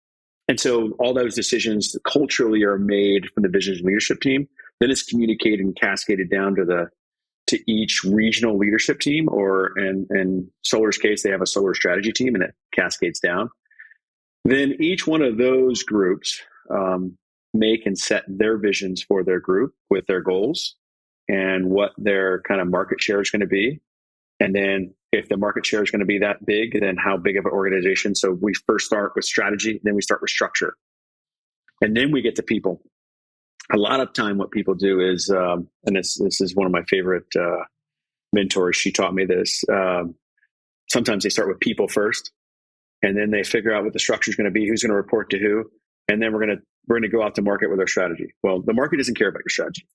so all those decisions culturally are made from the business leadership team. Then it's communicated and cascaded down to each regional leadership team, or in Solar's case, they have a solar strategy team, and it cascades down. Then each one of those groups make and set their visions for their group with their goals and what their kind of market share is going to be. And then if the market share is going to be that big, then how big of an organization? So we first start with strategy, then we start with structure. And then we get to people. A lot of time what people do is, and this is one of my favorite mentors, she taught me this. Sometimes they start with people first, and then they figure out what the structure is going to be, who's going to report to who, and then we're going to go out to market with our strategy. Well, the market doesn't care about your strategy.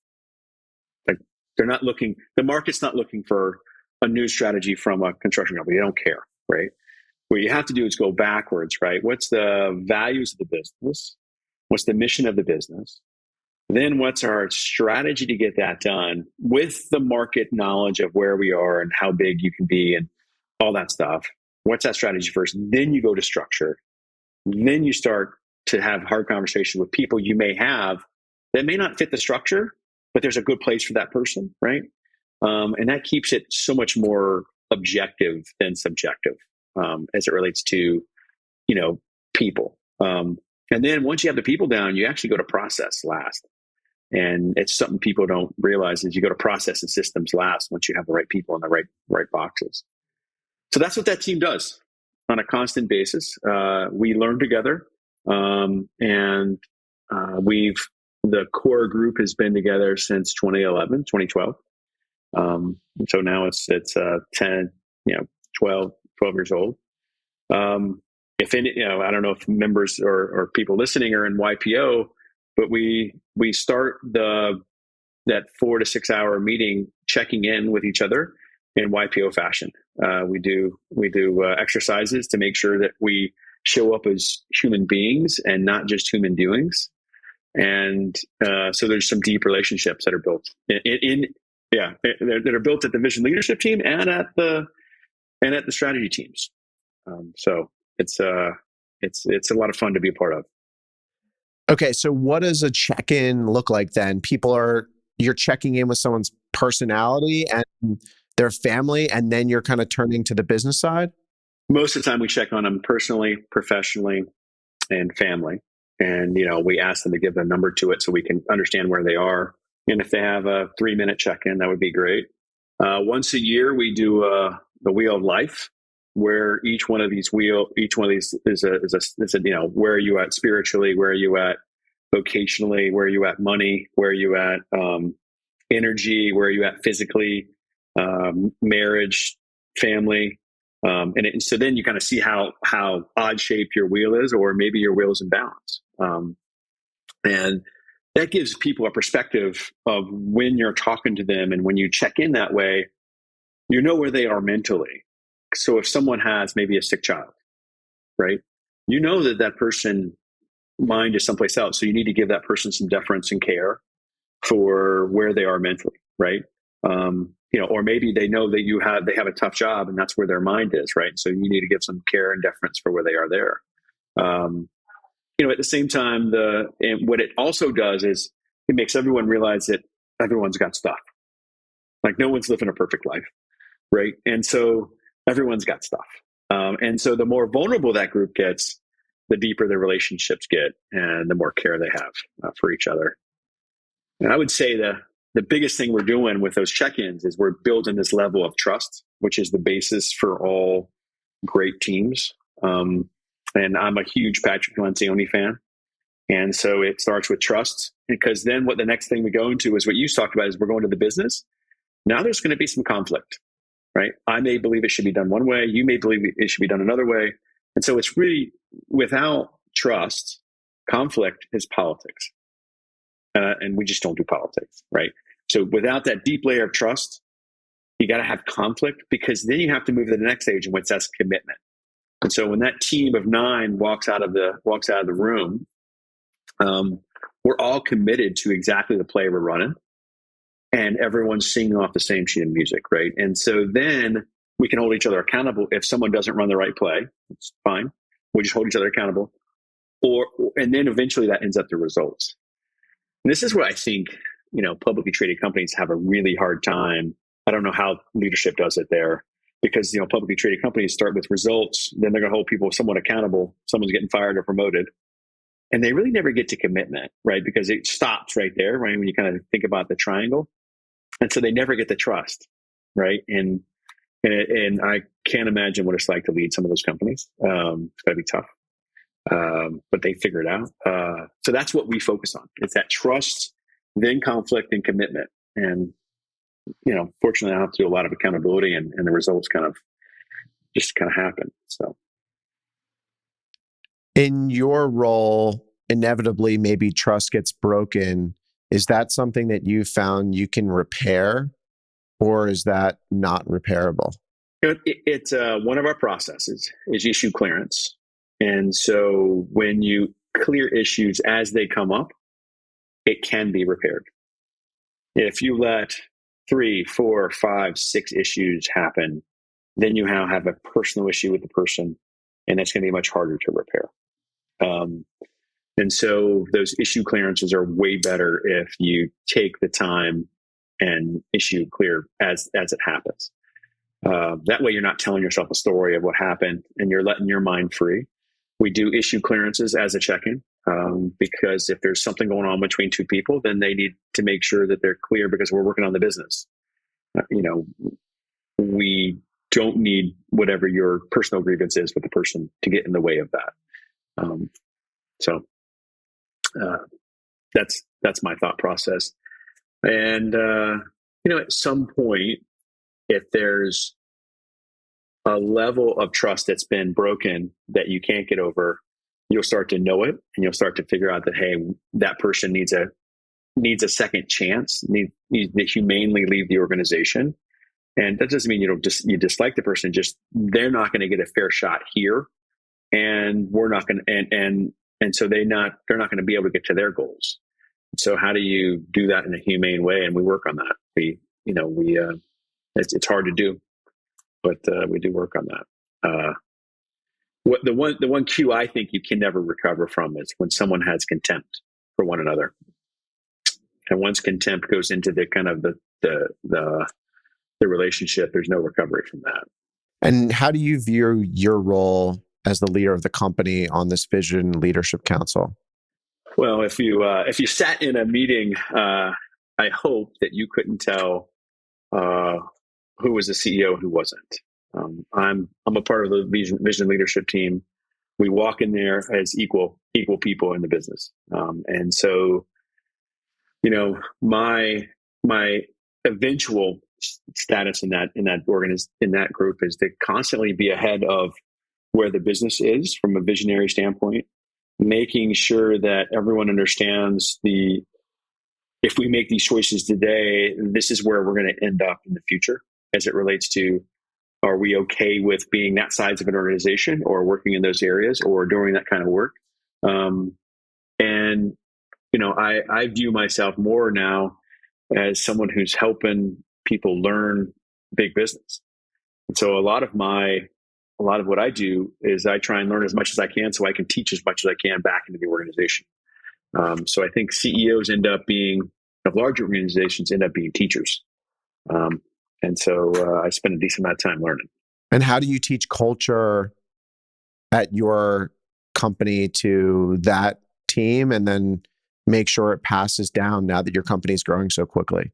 Like the market's not looking for a new strategy from a construction company. They don't care, right? What you have to do is go backwards, right? What's the values of the business? What's the mission of the business? Then what's our strategy to get that done with the market knowledge of where we are and how big you can be and all that stuff? What's that strategy first? Then you go to structure. Then you start to have hard conversations with people you may have that may not fit the structure, but there's a good place for that person, right? And that keeps it so much more objective than subjective as it relates to, people. And then once you have the people down, you actually go to process last. And it's something people don't realize is you go to process and systems last once you have the right people in the right boxes. So that's what that team does on a constant basis. We learn together, and the core group has been together since 2012. So now it's 10, 12 years old. If any, I don't know if members or people listening are in YPO, but we start that 4 to 6 hour meeting checking in with each other in YPO fashion. We do exercises to make sure that we show up as human beings and not just human doings. And so there's some deep relationships that are built that are built at the vision leadership team and at the strategy teams. So it's a lot of fun to be a part of. Okay, so what does a check-in look like then? You're checking in with someone's personality and their family, and then you're kind of turning to the business side? Most of the time we check on them personally, professionally, and family. And, we ask them to give a number to it so we can understand where they are. And if they have a 3-minute check-in, that would be great. Once a year, we do the Wheel of Life, where each one of these is a where are you at spiritually? Where are you at vocationally? Where are you at money? Where are you at energy? Where are you at physically? Marriage, family. So then you kind of see how odd shaped your wheel is, or maybe your wheel is in balance. And that gives people a perspective of when you're talking to them, and when you check in that way, you know where they are mentally. So if someone has maybe a sick child, right, you know that person mind is someplace else. So you need to give that person some deference and care for where they are mentally, right? Or maybe they know that they have a tough job and that's where their mind is, right? So you need to give some care and deference for where they are there. At the same time, and what it also does is it makes everyone realize that everyone's got stuff. Like no one's living a perfect life, right? And so everyone's got stuff. And so the more vulnerable that group gets, the deeper their relationships get and the more care they have for each other. And I would say the biggest thing we're doing with those check-ins is we're building this level of trust, which is the basis for all great teams. And I'm a huge Patrick Lencioni fan. And so it starts with trust, because then what the next thing we go into is what you talked about is we're going to the business. Now there's going to be some conflict, right? I may believe it should be done one way. You may believe it should be done another way. And so it's really, without trust, conflict is politics. And we just don't do politics, right? So without that deep layer of trust, you got to have conflict, because then you have to move to the next stage, in which that's commitment. And so when that team of 9 walks out of the room, we're all committed to exactly the play we're running, and everyone's singing off the same sheet of music, right? And so then we can hold each other accountable. If someone doesn't run the right play, it's fine. We just hold each other accountable, and then eventually that ends up the results. And this is what I think, publicly traded companies have a really hard time. I don't know how leadership does it there, because, publicly traded companies start with results, then they're going to hold people somewhat accountable. Someone's getting fired or promoted, and they really never get to commitment, right? Because it stops right there, right? When you kind of think about the triangle. And so they never get the trust, right? And I can't imagine what it's like to lead some of those companies. It's got to be tough. But they figure it out. So that's what we focus on. It's that trust, then conflict, and commitment. And, fortunately, I have to do a lot of accountability, and the results kind of happen. So, in your role, inevitably, maybe trust gets broken. Is that something that you found you can repair, or is that not repairable? It's one of our processes is issue clearance. And so when you clear issues as they come up, it can be repaired. If you let 3, 4, 5, 6 issues happen, then you have a personal issue with the person, and that's going to be much harder to repair. And so those issue clearances are way better if you take the time and issue clear as it happens. That way you're not telling yourself a story of what happened, and you're letting your mind free. We do issue clearances as a check-in, because if there's something going on between 2 people, then they need to make sure that they're clear, because we're working on the business. We don't need whatever your personal grievance is with the person to get in the way of that. So that's my thought process. And, at some point, if there's a level of trust that's been broken that you can't get over, you'll start to know it, and you'll start to figure out that, hey, that person needs a second chance, needs to humanely leave the organization. And that doesn't mean you dislike the person, just they're not going to get a fair shot here, and we're not going to, and so they're not going to be able to get to their goals. So how do you do that in a humane way? And we work on that. It's hard to do, but we do work on that. The one cue I think you can never recover from is when someone has contempt for one another, and once contempt goes into the kind of the relationship, there's no recovery from that. And how do you view your role as the leader of the company on this Vision Leadership Council? Well, if you sat in a meeting, I hope that you couldn't tell who was the CEO and who wasn't. I'm a part of the Vision Leadership team. We walk in there as equal people in the business, and so my eventual status in that group is to constantly be ahead of where the business is from a visionary standpoint, making sure that everyone understands if we make these choices today, this is where we're going to end up in the future as it relates to, are we okay with being that size of an organization or working in those areas or doing that kind of work? And I view myself more now as someone who's helping people learn big business. And so a lot of what I do is I try and learn as much as I can so I can teach as much as I can back into the organization. So I think CEOs of larger organizations end up being teachers. And so I spend a decent amount of time learning. And how do you teach culture at your company to that team and then make sure it passes down now that your company is growing so quickly?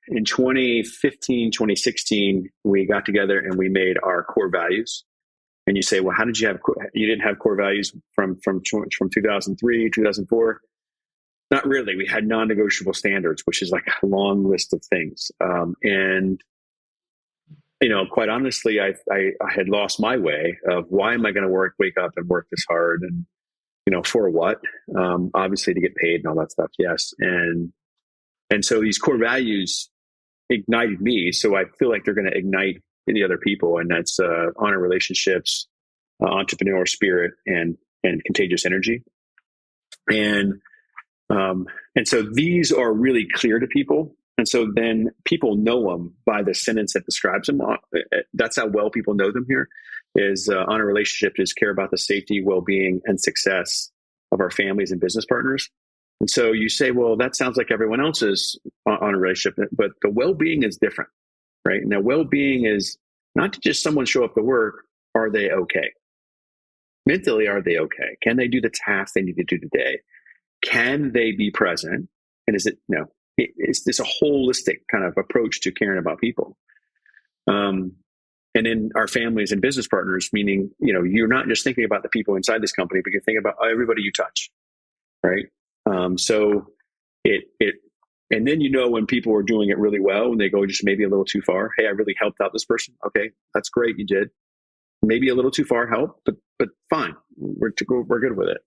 In 2015, 2016, we got together and we made our core values. And you say, well, how did you didn't have core values from 2003, 2004? Not really. We had non-negotiable standards, which is like a long list of things. And quite honestly, I had lost my way of why am I going to wake up and work this hard, and for what? Obviously to get paid and all that stuff. Yes, and so these core values ignited me. So I feel like they're going to ignite the other people, and that's honor relationships, entrepreneurial spirit, and contagious energy. And so these are really clear to people. And so then people know them by the sentence that describes them. That's how well people know them here is honor relationship is care about the safety, well-being, and success of our families and business partners. And so you say, well, that sounds like everyone else's honor relationship, but the well-being is different, right? Now, well-being is not to just someone show up to work. Are they okay? Mentally, are they okay? Can they do the tasks they need to do today? Can they be present? And is it, it's a holistic kind of approach to caring about people. And in our families and business partners, meaning, you're not just thinking about the people inside this company, but you're thinking about everybody you touch, right? So and then, when people are doing it really well and they go just maybe a little too far, hey, I really helped out this person. Okay, that's great. You did. Maybe a little too far help, but fine. We're good with it.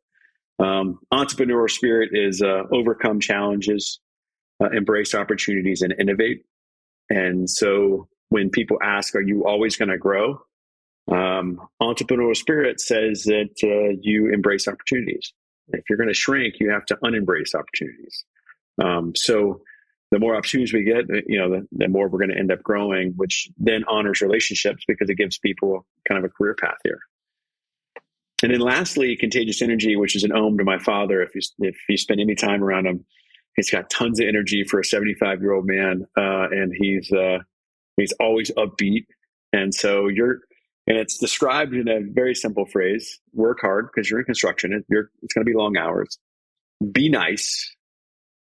Entrepreneurial spirit is overcome challenges, embrace opportunities, and innovate. And so when people ask, are you always going to grow? Entrepreneurial spirit says that you embrace opportunities. If you're going to shrink, you have to unembrace opportunities. So the more opportunities we get, the more we're going to end up growing, which then honors relationships because it gives people kind of a career path here. And then lastly, contagious energy, which is an ode to my father. If you spend any time around him, he's got tons of energy for a 75-year-old man, and he's always upbeat. And so and it's described in a very simple phrase: work hard because you're in construction. It's going to be long hours. Be nice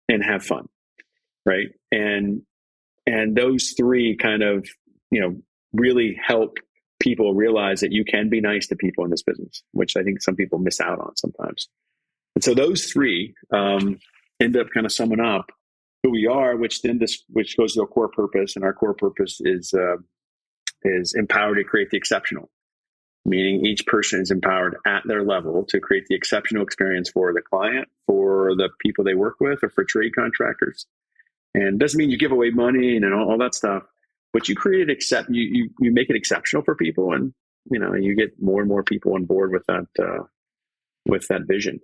and have fun, right? And those three kind of really help people realize that you can be nice to people in this business, which I think some people miss out on sometimes. And so those three end up kind of summing up who we are, which goes to our core purpose. And our core purpose is empowered to create the exceptional, meaning each person is empowered at their level to create the exceptional experience for the client, for the people they work with, or for trade contractors. And it doesn't mean you give away money and all that stuff. But you create you make it exceptional for people, and you get more and more people on board with that vision.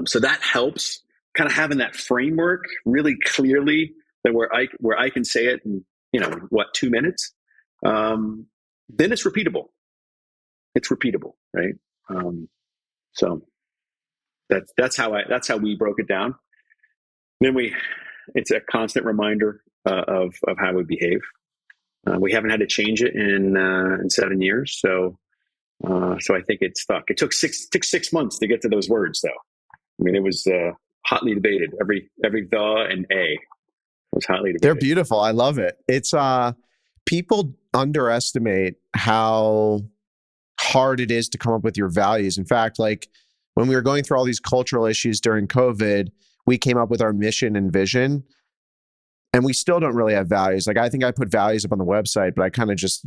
So that helps kind of having that framework really clearly, that where I can say it in 2 minutes. Then it's repeatable. It's repeatable, right? So that's how we broke it down. Then it's a constant reminder of how we behave. We haven't had to change it in 7 years, so I think it stuck. It took 6 months to get to those words, though. I mean, it was hotly debated. Every the and a was hotly debated. They're beautiful. I love it. It's people underestimate how hard it is to come up with your values. In fact, like when we were going through all these cultural issues during COVID, we came up with our mission and vision, and we still don't really have values. Like I think I put values up on the website, but I kind of just,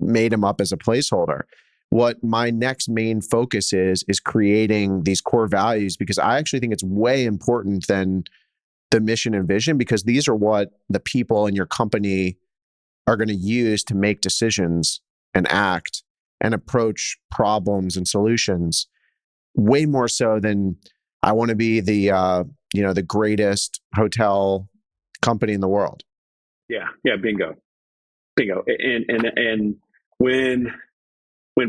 made them up as a placeholder. What my next main focus is creating these core values, because I actually think it's way important than the mission and vision, because these are what the people in your company are going to use to make decisions and act and approach problems and solutions, way more so than I want to be the greatest hotel company in the world. Yeah, bingo. And when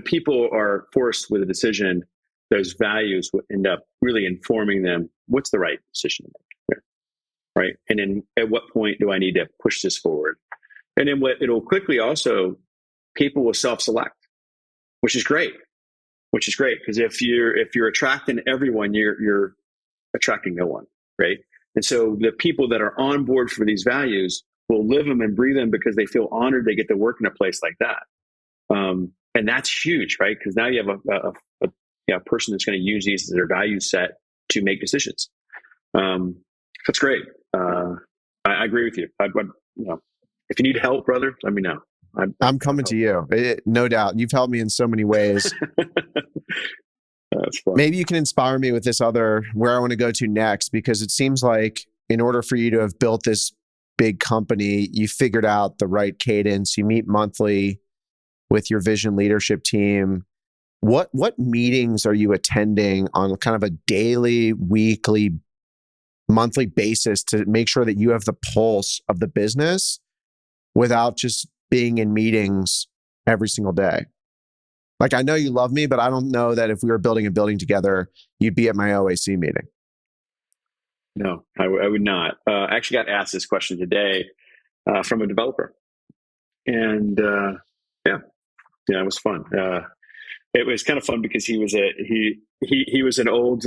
people are forced with a decision, those values will end up really informing them what's the right decision to make, right? And then at what point do I need to push this forward? And then what it'll quickly also, people will self-select, which is great. Which is great because if you're attracting everyone, you're attracting no one, right? And so the people that are on board for these values will live them and breathe them because they feel honored they get to work in a place like that. And that's huge, right? Because now you have a person that's going to use these as their value set to make decisions. That's great. I agree with you. If you need help, brother, let me know. I'm coming to you. No doubt. You've helped me in so many ways. That's fun. Maybe you can inspire me with this other, where I want to go to next, because it seems like in order for you to have built this big company, you figured out the right cadence. You meet monthly with your vision leadership team. What meetings are you attending on kind of a daily, weekly, monthly basis to make sure that you have the pulse of the business without just being in meetings every single day? Like, I know you love me, but I don't know that if we were building a building together, you'd be at my OAC meeting. No, I would not. I actually got asked this question today from a developer. And yeah, it was fun. It was kind of fun because he was an old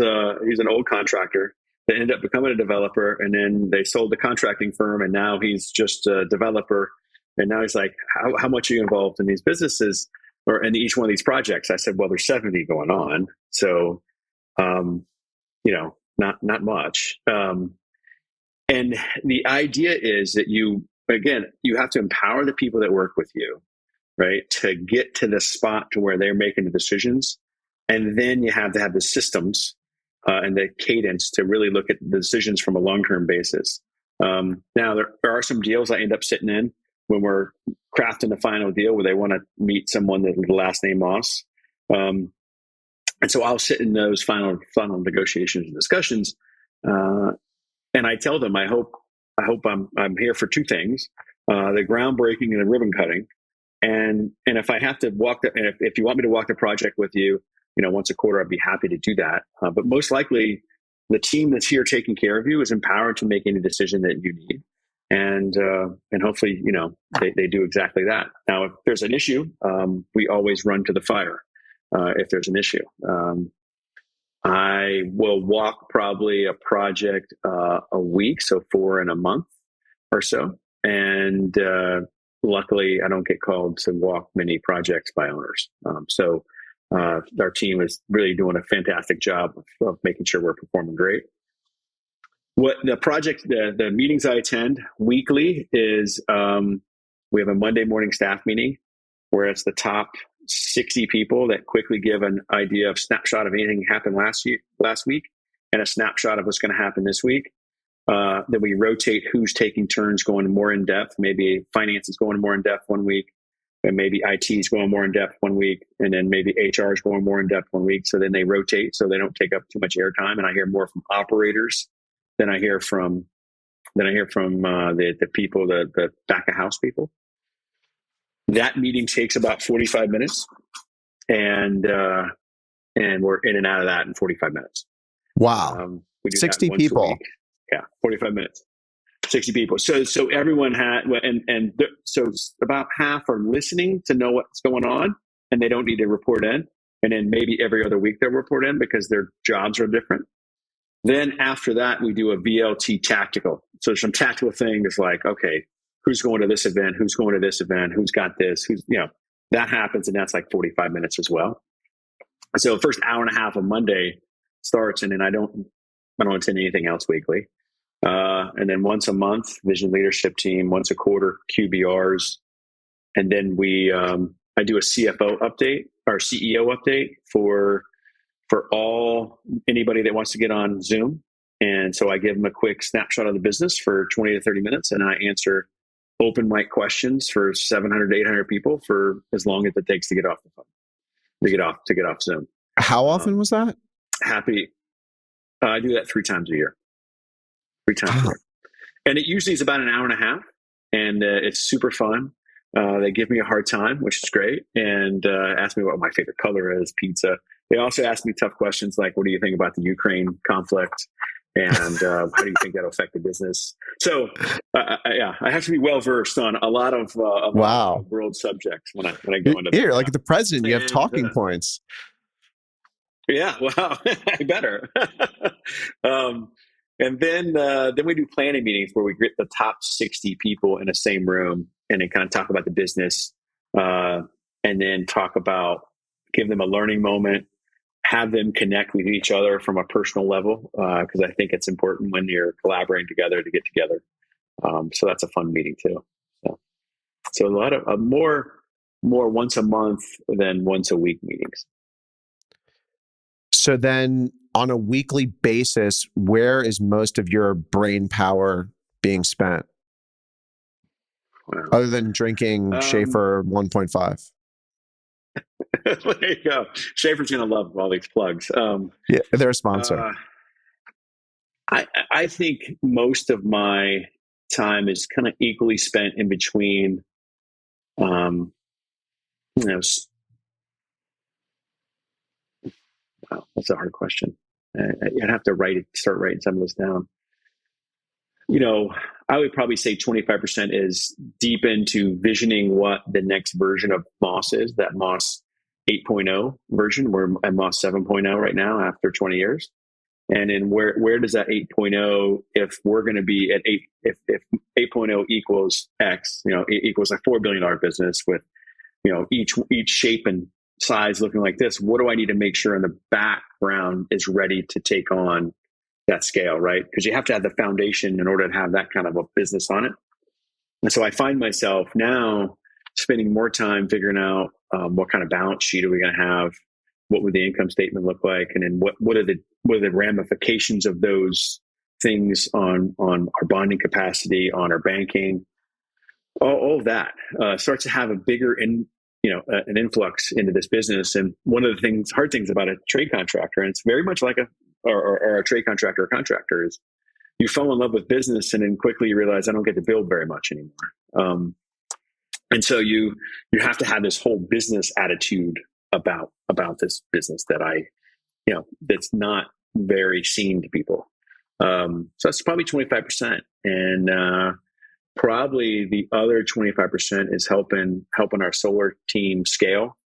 contractor that ended up becoming a developer, and then they sold the contracting firm, and now he's just a developer. And now he's like, how much are you involved in these businesses or in each one of these projects? I said, well, there's 70 going on, so not much. And the idea is that you have to empower the people that work with you, right, to get to the spot to where they're making the decisions. And then you have to have the systems and the cadence to really look at the decisions from a long-term basis. Now, there are some deals I end up sitting in when we're crafting the final deal where they want to meet someone that with the last name Moss. And so I'll sit in those final negotiations and discussions. And I tell them, I hope I'm here for two things, the groundbreaking and the ribbon cutting. And if I have to if you want me to walk the project with you, once a quarter, I'd be happy to do that. But most likely, the team that's here taking care of you is empowered to make any decision that you need, and hopefully, they do exactly that. Now, if there's an issue, we always run to the fire. If there's an issue, I will walk probably a project a week, so 4 in a month or so, and luckily, I don't get called to walk many projects by owners. So our team is really doing a fantastic job of making sure we're performing great. What the meetings I attend weekly is we have a Monday morning staff meeting where it's the top 60 people that quickly give an idea of snapshot of anything happened last week and a snapshot of what's going to happen this week. Then we rotate who's taking turns going more in depth. Maybe finance is going more in depth one week, and maybe IT is going more in depth one week, and then maybe HR is going more in depth one week. So then they rotate so they don't take up too much airtime. And I hear more from operators than I hear from the people, the back of house people. That meeting takes about 45 minutes, and we're in and out of that in 45 minutes. Wow. We do 60 people. Yeah, 45 minutes, 60 people. So everyone had, so about half are listening to know what's going on, and they don't need to report in. And then maybe every other week they'll report in because their jobs are different. Then after that, we do a VLT tactical. So some tactical things like, okay, who's going to this event? Who's going to this event? Who's got this? That happens, and that's like 45 minutes as well. So the first hour and a half of Monday starts, and then I don't attend anything else weekly. And then once a month, vision leadership team, once a quarter, QBRs. And then I do a CFO update or CEO update for anybody that wants to get on Zoom. And so I give them a quick snapshot of the business for 20 to 30 minutes, and I answer open mic questions for 700 to 800 people for as long as it takes to get off the phone, to get off Zoom. How often was that? I do that 3 times a year. 3 times a year. And it usually is about an hour and a half. and it's super fun. They give me a hard time, which is great, and ask me what my favorite color is, pizza. They also ask me tough questions like, what do you think about the Ukraine conflict? And how do you think that'll affect the business? So, yeah, I have to be well versed on a lot of Wow. world subjects when I go into Here, that. like the president, you have And talking points. yeah, wow, I better. um, and then we do planning meetings where we get the top 60 people in the same room and then kind of talk about the business, and then give them a learning moment, have them connect with each other from a personal level, because I think it's important when you're collaborating together to get together. So that's a fun meeting too. So a lot of more once a month than once a week meetings. So then on a weekly basis, where is most of your brain power being spent? Wow. Other than drinking Schaefer 1.5? There you go. Schaefer's going to love all these plugs. Yeah, they're a sponsor. I think most of my time is kind of equally spent in between, wow, that's a hard question. I'd have to start writing some of this down. I would probably say 25% is deep into visioning what the next version of Moss is, that Moss 8.0 version. We're at Moss 7.0 right now after 20 years. And then where does that 8.0, if we're going to be at if 8.0 equals X, it equals a $4 billion business with, each shape and size looking like this, what do I need to make sure in the background is ready to take on that scale, right? Because you have to have the foundation in order to have that kind of a business on it. And so I find myself now spending more time figuring out what kind of balance sheet are we going to have, what would the income statement look like, and then what are the ramifications of those things on our bonding capacity, on our banking, all of that starts to have a bigger an influx into this business. And one of the hard things about a trade contractor, and it's very much like a trade contractor or contractor, is you fall in love with business and then quickly you realize I don't get to build very much anymore. And so you have to have this whole business attitude about this business that that's not very seen to people. So that's probably 25%. And probably the other 25% is helping our solar team scale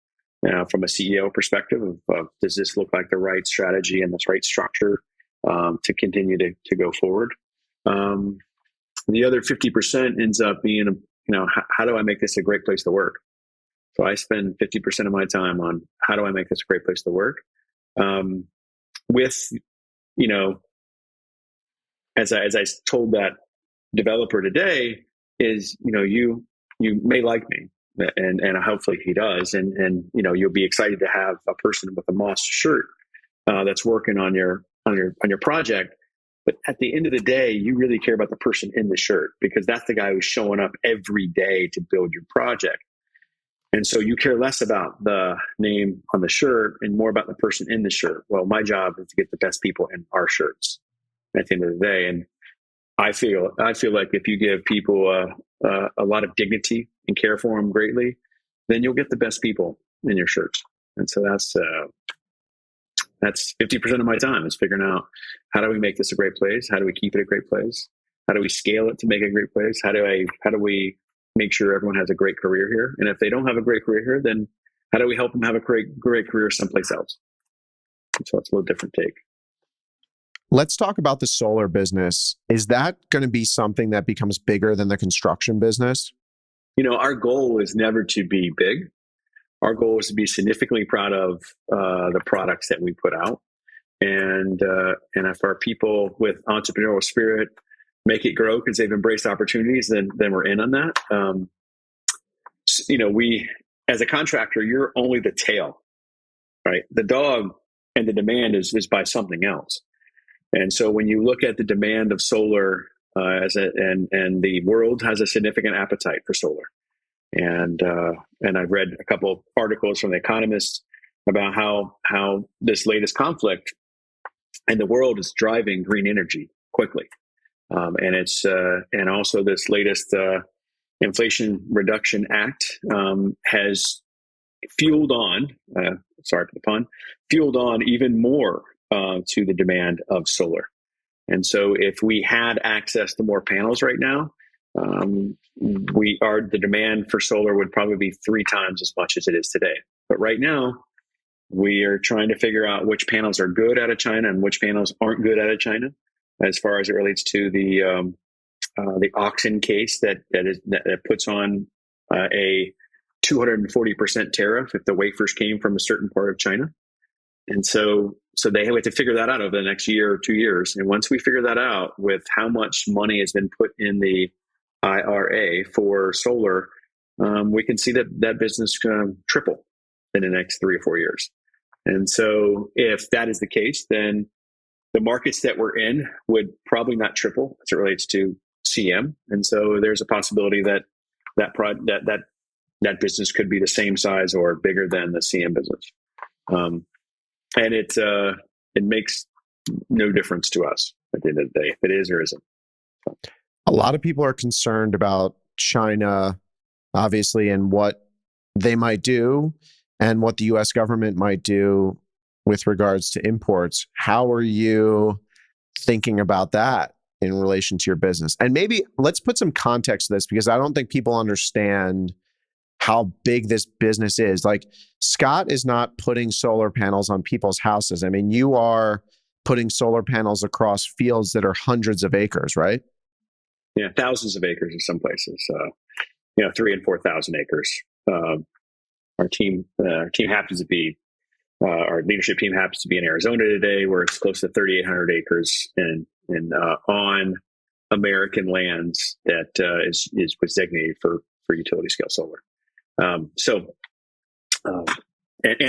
from a CEO perspective of does this look like the right strategy and this right structure to continue to go forward. The other 50% ends up being, how do I make this a great place to work? So I spend 50% of my time on how do I make this a great place to work? With, as I told that developer today, is, you may like me, and hopefully he does, and you'll be excited to have a person with a Moss shirt that's working on your project. But at the end of the day, you really care about the person in the shirt, because that's the guy who's showing up every day to build your project. And so you care less about the name on the shirt and more about the person in the shirt. Well, my job is to get the best people in our shirts at the end of the day. And I feel like if you give people a lot of dignity and care for them greatly, then you'll get the best people in your shirts. And so that's 50% of my time is figuring out, how do we make this a great place? How do we keep it a great place? How do we scale it to make it a great place? How do we make sure everyone has a great career here? And if they don't have a great career here, then how do we help them have a great career someplace else? So it's a little different take. Let's talk about the solar business. Is that going to be something that becomes bigger than the construction business? Our goal is never to be big. Our goal is to be significantly proud of the products that we put out. And if our people with entrepreneurial spirit make it grow because they've embraced opportunities, then we're in on that. We, as a contractor, you're only the tail, right? The dog and the demand is by something else. And so when you look at the demand of solar, and the world has a significant appetite for solar. And I've read a couple of articles from The Economist about how this latest conflict in the world is driving green energy quickly. And it's and also this latest Inflation Reduction Act has fueled on, sorry for the pun, fueled on even more to the demand of solar. And so if we had access to more panels right now, the demand for solar would probably be 3 times as much as it is today. But right now, we are trying to figure out which panels are good out of China and which panels aren't good out of China, as far as it relates to the auction case that puts on a 240% tariff if the wafers came from a certain part of China. And so they have to figure that out over the next year or 2 years. And once we figure that out, with how much money has been put in the IRA for solar, we can see that business triple in the next 3 or 4 years. And so if that is the case, then the markets that we're in would probably not triple as it relates to CM. And so there's a possibility that business could be the same size or bigger than the CM business. And it makes no difference to us at the end of the day if it is or isn't. A lot of people are concerned about China, obviously, and what they might do and what the U.S. government might do with regards to imports. How are you thinking about that in relation to your business? And maybe let's put some context to this, because I don't think people understand how big this business is. Like, Scott is not putting solar panels on people's houses. I mean, you are putting solar panels across fields that are hundreds of acres, right? Yeah, thousands of acres in some places. 3,000 and 4,000 acres. Our leadership team happens to be in Arizona today, where it's close to 3,800 acres in on American lands that was designated for utility scale solar. And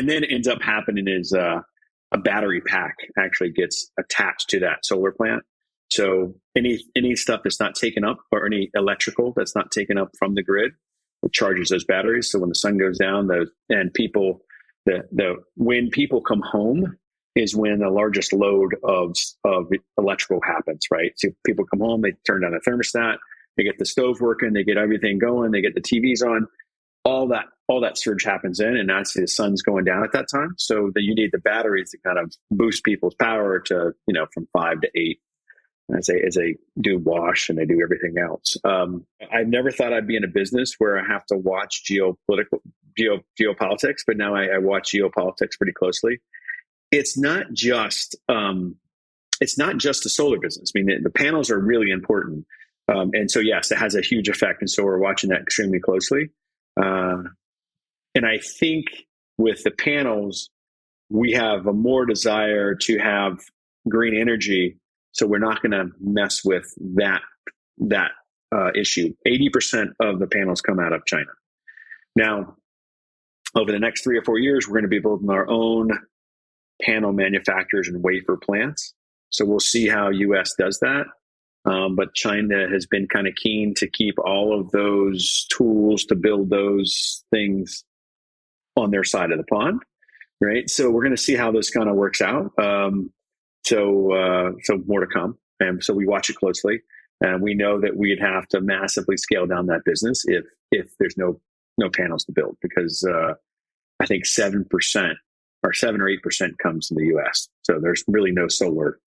then ends up happening is a battery pack actually gets attached to that solar plant. So any stuff that's not taken up, or any electrical that's not taken up from the grid, it charges those batteries. So when the sun goes down, when people come home is when the largest load of electrical happens, right? So people come home, they turn down the thermostat, they get the stove working, they get everything going, they get the TVs on. All that surge happens in, and that's the sun's going down at that time. So that you need the batteries to kind of boost people's power to, from 5 to 8 as they do wash and they do everything else. I never thought I'd be in a business where I have to watch geopolitics, but now I watch geopolitics pretty closely. It's not just the solar business. I mean, the panels are really important. And so, yes, it has a huge effect. And so we're watching that extremely closely. And I think with the panels, we have a more desire to have green energy. So we're not going to mess with that issue. 80% of the panels come out of China. Now, over the next 3 or 4 years, we're going to be building our own panel manufacturers and wafer plants. So we'll see how U.S. does that. But China has been kind of keen to keep all of those tools to build those things on their side of the pond, right? So we're going to see how this kind of works out. So more to come. And so we watch it closely. And we know that we'd have to massively scale down that business if there's no panels to build, because I think 7% or 7 or 8% comes from the U.S. So there's really no solar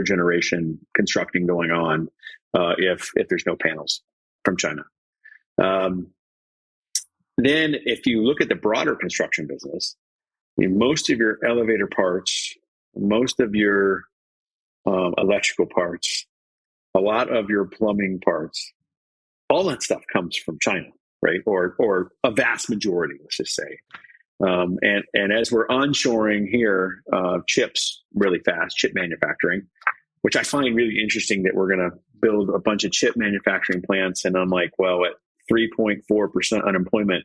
generation constructing going on if there's no panels from China. Then if you look at the broader construction business, most of your elevator parts, most of your electrical parts, a lot of your plumbing parts, all that stuff comes from China, right? Or a vast majority, let's just say. And as we're onshoring here, chips really fast, chip manufacturing, which I find really interesting that we're going to build a bunch of chip manufacturing plants. And I'm like, well, at 3.4% unemployment,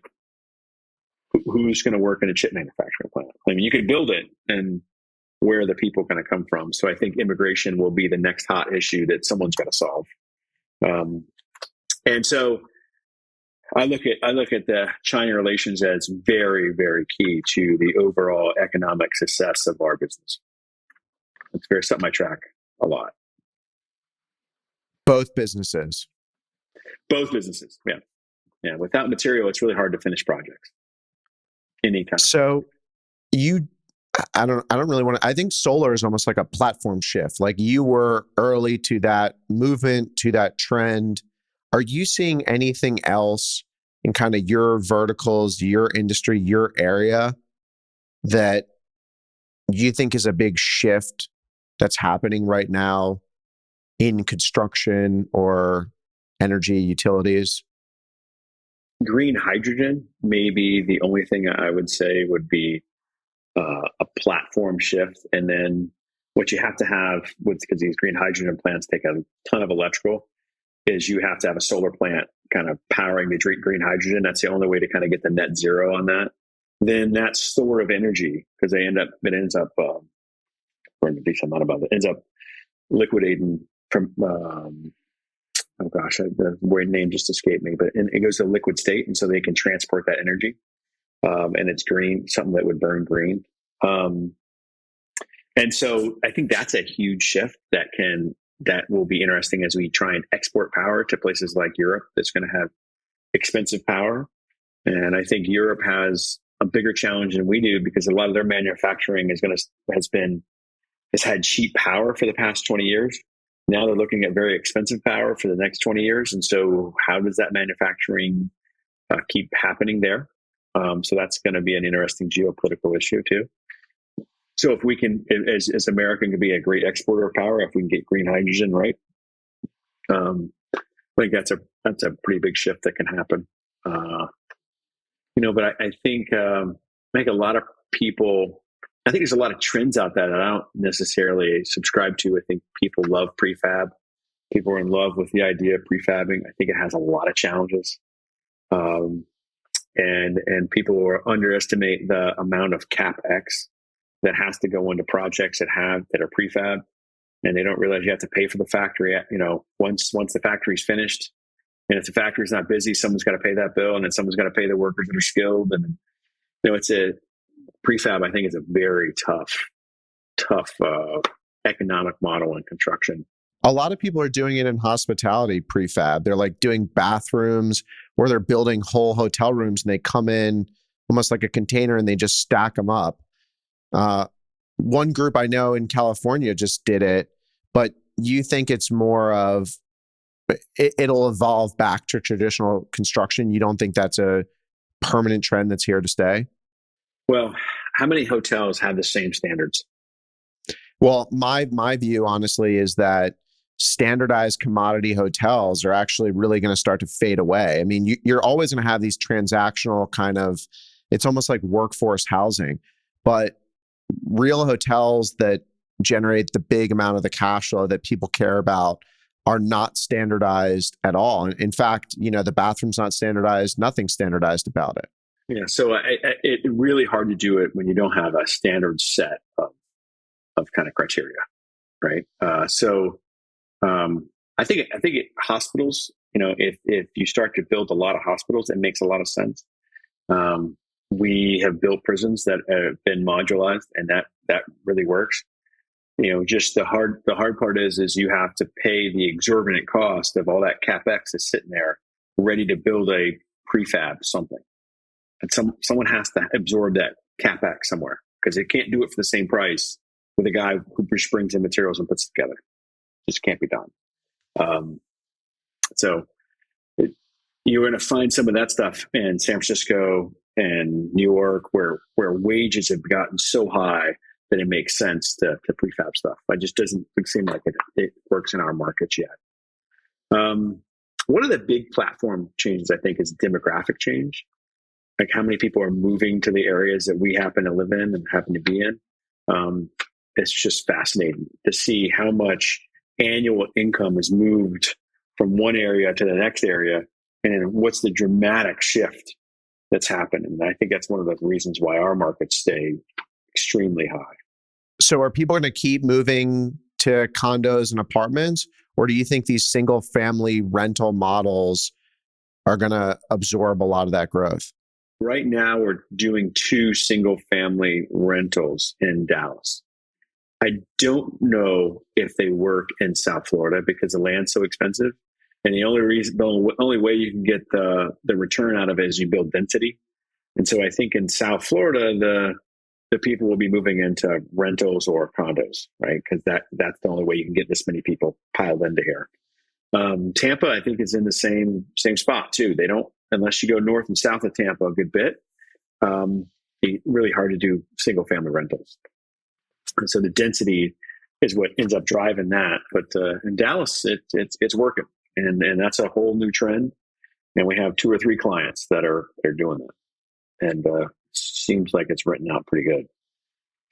who's going to work in a chip manufacturing plant? I mean, you could build it, and where are the people going to come from? So I think immigration will be the next hot issue that someone's got to solve. And so I look at the China relations as very, very key to the overall economic success of our business. It's very something I track a lot. Both businesses. Both businesses, yeah. Yeah, without material, it's really hard to finish projects. Any kind of So you, I don't really want to, I think solar is almost like a platform shift. Like you were early to that movement, to that trend. Are you seeing anything else in kind of your verticals, your industry, your area that you think is a big shift that's happening right now in construction or energy utilities? green hydrogen. Maybe the only thing I would say would be a platform shift, and then what you have to have with, because these green hydrogen plants take a ton of electrical, is you have to have a solar plant kind of powering the green hydrogen. That's the only way to kind of get the net zero on that. Then that store of energy, because it ends up, or a decent amount of it ends up liquidating from, oh gosh, the word name just escaped me, but it goes to liquid state. And so they can transport that energy. And it's green, something that would burn green. And so I think that's a huge shift that will be interesting as we try and export power to places like Europe that's going to have expensive power. And I think Europe has a bigger challenge than we do, because a lot of their manufacturing has had cheap power for the past 20 years. Now they're looking at very expensive power for the next 20 years. And so how does that manufacturing keep happening there? So that's going to be an interesting geopolitical issue too. So if we can, as America, can be a great exporter of power, if we can get green hydrogen right, I think that's a pretty big shift that can happen. But I think a lot of people. I think there's a lot of trends out there that I don't necessarily subscribe to. I think people love prefab. People are in love with the idea of prefabbing. I think it has a lot of challenges, and people will underestimate the amount of CapEx that has to go into projects that are prefab, and they don't realize you have to pay for the factory. Once the factory's finished, and if the factory's not busy, someone's got to pay that bill, and then someone's got to pay the workers that are skilled. And it's a prefab. I think is a very tough economic model in construction. A lot of people are doing it in hospitality prefab. They're like doing bathrooms, or they're building whole hotel rooms, and they come in almost like a container and they just stack them up. One group I know in California just did it, but you think it's more of it'll evolve back to traditional construction? You don't think that's a permanent trend that's here to stay? Well, how many hotels have the same standards? Well, my view, honestly, is that standardized commodity hotels are actually really going to start to fade away. I mean, you're always going to have these transactional kind of, it's almost like workforce housing, but real hotels that generate the big amount of the cash flow that people care about are not standardized at all. In fact, the bathroom's not standardized, nothing's standardized about it. Yeah, so it's really hard to do it when you don't have a standard set of kind of criteria, right? I think hospitals, if you start to build a lot of hospitals, it makes a lot of sense. We have built prisons that have been modularized, and that really works. Just the hard part is you have to pay the exorbitant cost of all that CapEx that's sitting there ready to build a prefab something. And someone has to absorb that CapEx somewhere, because they can't do it for the same price with a guy who just brings in materials and puts it together. It just can't be done. So you're going to find some of that stuff in San Francisco and New York, where wages have gotten so high that it makes sense to prefab stuff. It just doesn't seem like it works in our markets yet. One of the big platform changes, I think, is demographic change. Like how many people are moving to the areas that we happen to live in and happen to be in. It's just fascinating to see how much annual income is moved from one area to the next area, and what's the dramatic shift that's happened. And I think that's one of the reasons why our markets stay extremely high. So are people going to keep moving to condos and apartments, or do you think these single family rental models are going to absorb a lot of that growth? Right now, we're doing 2 single family rentals in Dallas. I don't know if they work in South Florida because the land's so expensive. And the only way you can get the return out of it is you build density. And so I think in South Florida, the people will be moving into rentals or condos, right? Because that's the only way you can get this many people piled into here. Tampa, I think, is in the same spot too. They don't, unless you go north and south of Tampa a good bit. It's really hard to do single family rentals, and so the density is what ends up driving that. But in Dallas, it's working, and that's a whole new trend. And we have 2 or 3 clients that are doing that, and seems like it's written out pretty good.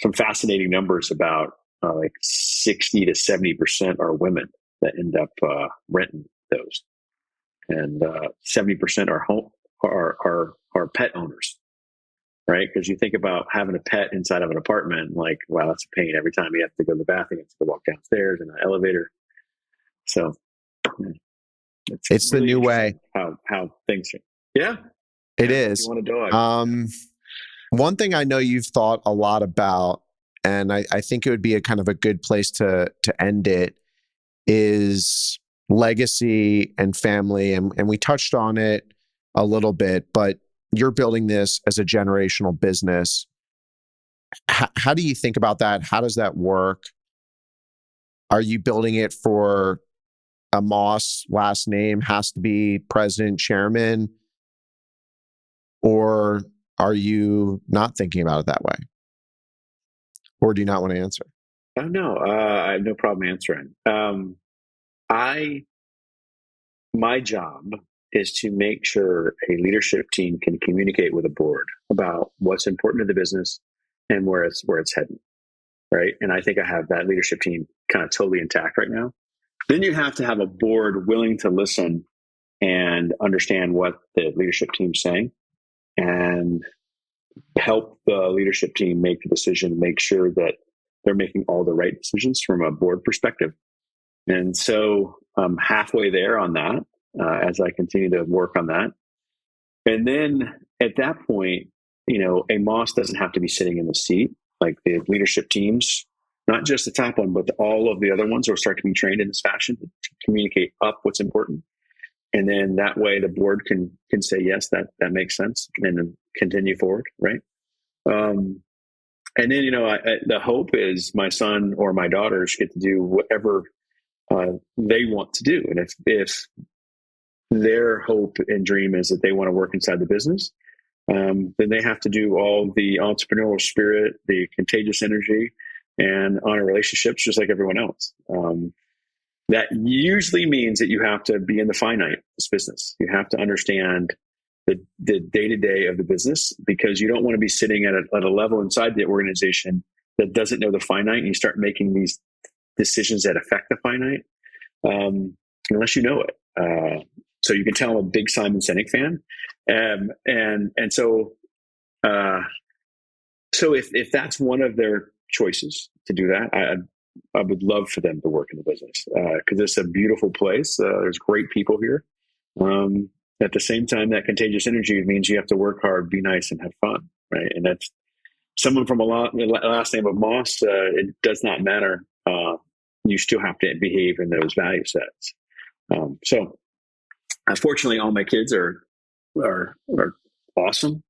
Some fascinating numbers about like 60 to 70% are women that end up renting those, and 70% are pet owners, right? Because you think about having a pet inside of an apartment, like, wow, that's a pain. Every time you have to go to the bathroom, you have to walk downstairs in an elevator. So it's really the new way. How things are. Yeah, it is. You want a dog. One thing I know you've thought a lot about, and I think it would be a kind of a good place to end it, is legacy and family. And we touched on it a little bit, but you're building this as a generational business. How do you think about that? How does that work? Are you building it for a Moss last name has to be president, chairman? Or are you not thinking about it that way? Or do you not want to answer? No, I have no problem answering. My job is to make sure a leadership team can communicate with a board about what's important to the business and where it's heading, right? And I think I have that leadership team kind of totally intact right now. Then you have to have a board willing to listen and understand what the leadership team's saying and help the leadership team make the decision, make sure that they're making all the right decisions from a board perspective. And so I'm halfway there on that as I continue to work on that. And then at that point, a Moss doesn't have to be sitting in the seat. Like the leadership teams, not just the top one, but all of the other ones will start to be trained in this fashion to communicate up what's important. And then that way the board can say, yes, that makes sense, and then continue forward, right? And then, the hope is my son or my daughters get to do whatever they want to do. And if their hope and dream is that they want to work inside the business, then they have to do all the entrepreneurial spirit, the contagious energy, and honor relationships just like everyone else. That usually means that you have to be in the finite, this business. You have to understand the day-to-day of the business, because you don't want to be sitting at a level inside the organization that doesn't know the finite, and you start making these decisions that affect the finite, unless you know it. So you can tell I'm a big Simon Sinek fan. And so if that's one of their choices to do that, I would love for them to work in the business, because it's a beautiful place. There's great people here. At the same time, that contagious energy means you have to work hard, be nice, and have fun, right? And that's someone from last name of Moss. It does not matter. You still have to behave in those value sets. So, unfortunately, all my kids are awesome.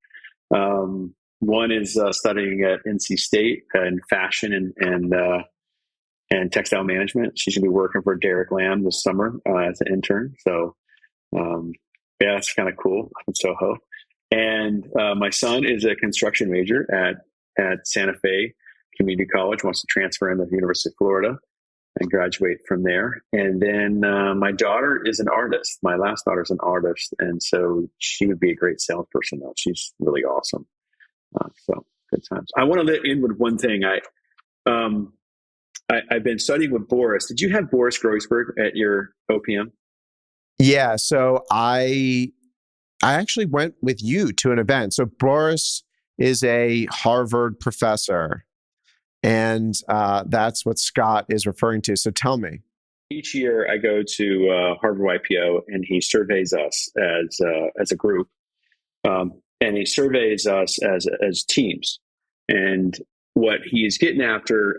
One is studying at NC State in fashion and textile management. She's going to be working for Derek Lam this summer as an intern. So, yeah, that's kind of cool in Soho. And my son is a construction major at Santa Fe Community College, wants to transfer into the University of Florida and graduate from there. And then my daughter is an artist. My last daughter is an artist. And so she would be a great salesperson, though. She's really awesome. So good times. I want to end with one thing. I've been studying with Boris. Did you have Boris Groysberg at your OPM? Yeah. So I actually went with you to an event. So Boris is a Harvard professor, and that's what Scott is referring to. So tell me. Each year I go to Harvard YPO, and he surveys us as a group, and he surveys us as teams. And what he is getting after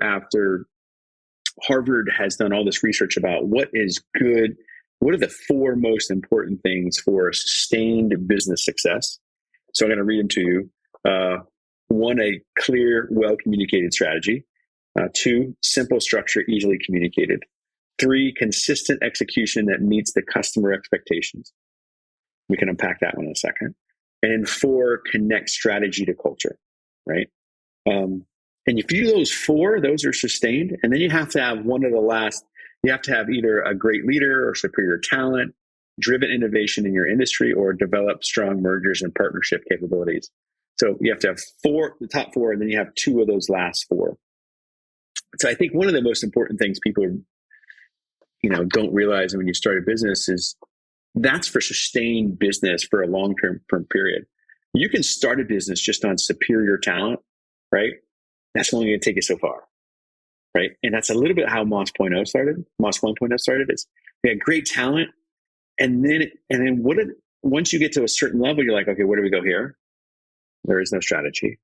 Harvard has done all this research about what is good what are the four most important things for sustained business success? So I'm going to read them to you. One, a clear, well-communicated strategy. Two, simple structure, easily communicated. Three, consistent execution that meets the customer expectations. We can unpack that one in a second. And then four, connect strategy to culture, right? And if you do those four, those are sustained. And then you have to have one of the last, you have to have either a great leader or superior talent, driven innovation in your industry, or develop strong mergers and partnership capabilities. So you have to have four, the top four, and then you have two of those last four. So I think one of the most important things people, don't realize when you start a business is that's for sustained business for a long-term period. You can start a business just on superior talent, right? That's only going to take you so far, right? And that's a little bit how Moss 1.0 started. Is we had great talent, and then once you get to a certain level, you're like, okay, where do we go here? There is no strategy.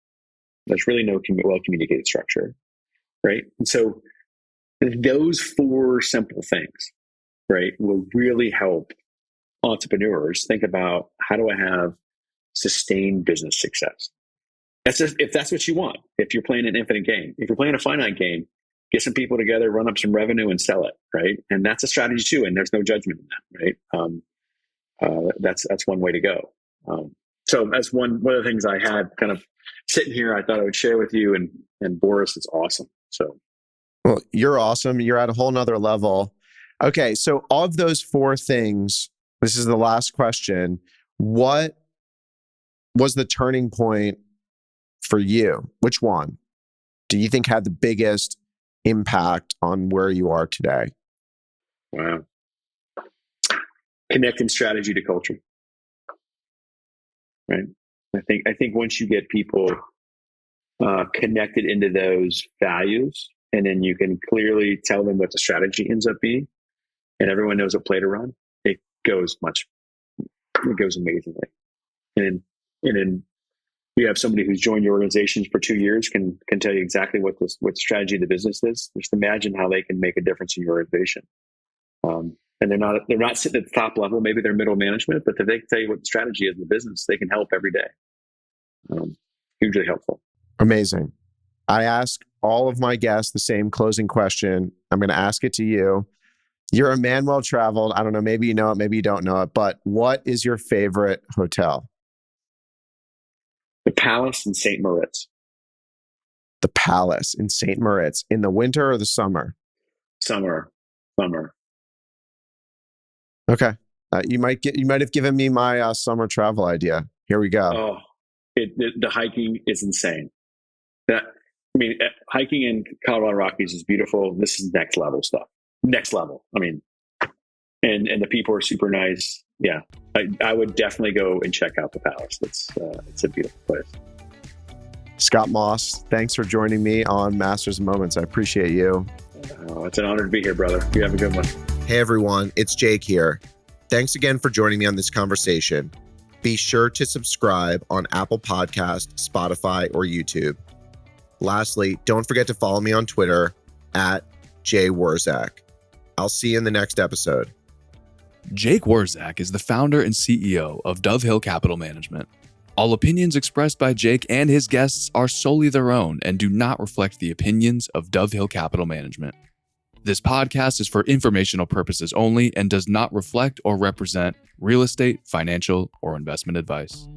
There's really no well-communicated structure, right? And so those four simple things, right, will really help entrepreneurs think about, how do I have sustained business success? If that's what you want. If you're playing an infinite game, if you're playing a finite game, get some people together, run up some revenue, and sell it, right? And that's a strategy too. And there's no judgment in that, right? That's one way to go. So that's one of the things I had kind of sitting here. I thought I would share with you, and Boris is awesome. So, well, you're awesome. You're at a whole nother level. Okay, so of those four things, this is the last question. What was the turning point for you? Which one do you think had the biggest impact on where you are today? Wow. Connecting strategy to culture. Right. I think once you get people connected into those values, and then you can clearly tell them what the strategy ends up being, and everyone knows what play to run, it goes amazingly. And then you have somebody who's joined your organization for 2 years can tell you exactly what the strategy of the business is. Just imagine how they can make a difference in your organization. And they're not sitting at the top level. Maybe they're middle management, but if they can tell you what the strategy is in the business, they can help every day. Hugely helpful. Amazing. I ask all of my guests the same closing question. I'm going to ask it to you. You're a man well-traveled. I don't know, maybe you know it, maybe you don't know it, but what is your favorite hotel? The Palace in St. Moritz. The Palace in St. Moritz. In the winter or the summer? Summer. Okay. You might have given me my summer travel idea. Here we go. Oh, the hiking is insane. Hiking in Colorado Rockies is beautiful. This is next level stuff. Next level. And the people are super nice. Yeah, I would definitely go and check out the Palace. It's a beautiful place. Scott Moss, thanks for joining me on Masters of Moments. I appreciate you. It's an honor to be here, brother. You have a good one. Hey everyone, it's Jake here. Thanks again for joining me on this conversation. Be sure to subscribe on Apple Podcasts, Spotify, or YouTube. Lastly, don't forget to follow me on Twitter @JWurzak. I'll see you in the next episode. Jake Wurzak is the founder and CEO of Dove Hill Capital Management. All opinions expressed by Jake and his guests are solely their own and do not reflect the opinions of Dove Hill Capital Management. This podcast is for informational purposes only and does not reflect or represent real estate, financial, or investment advice.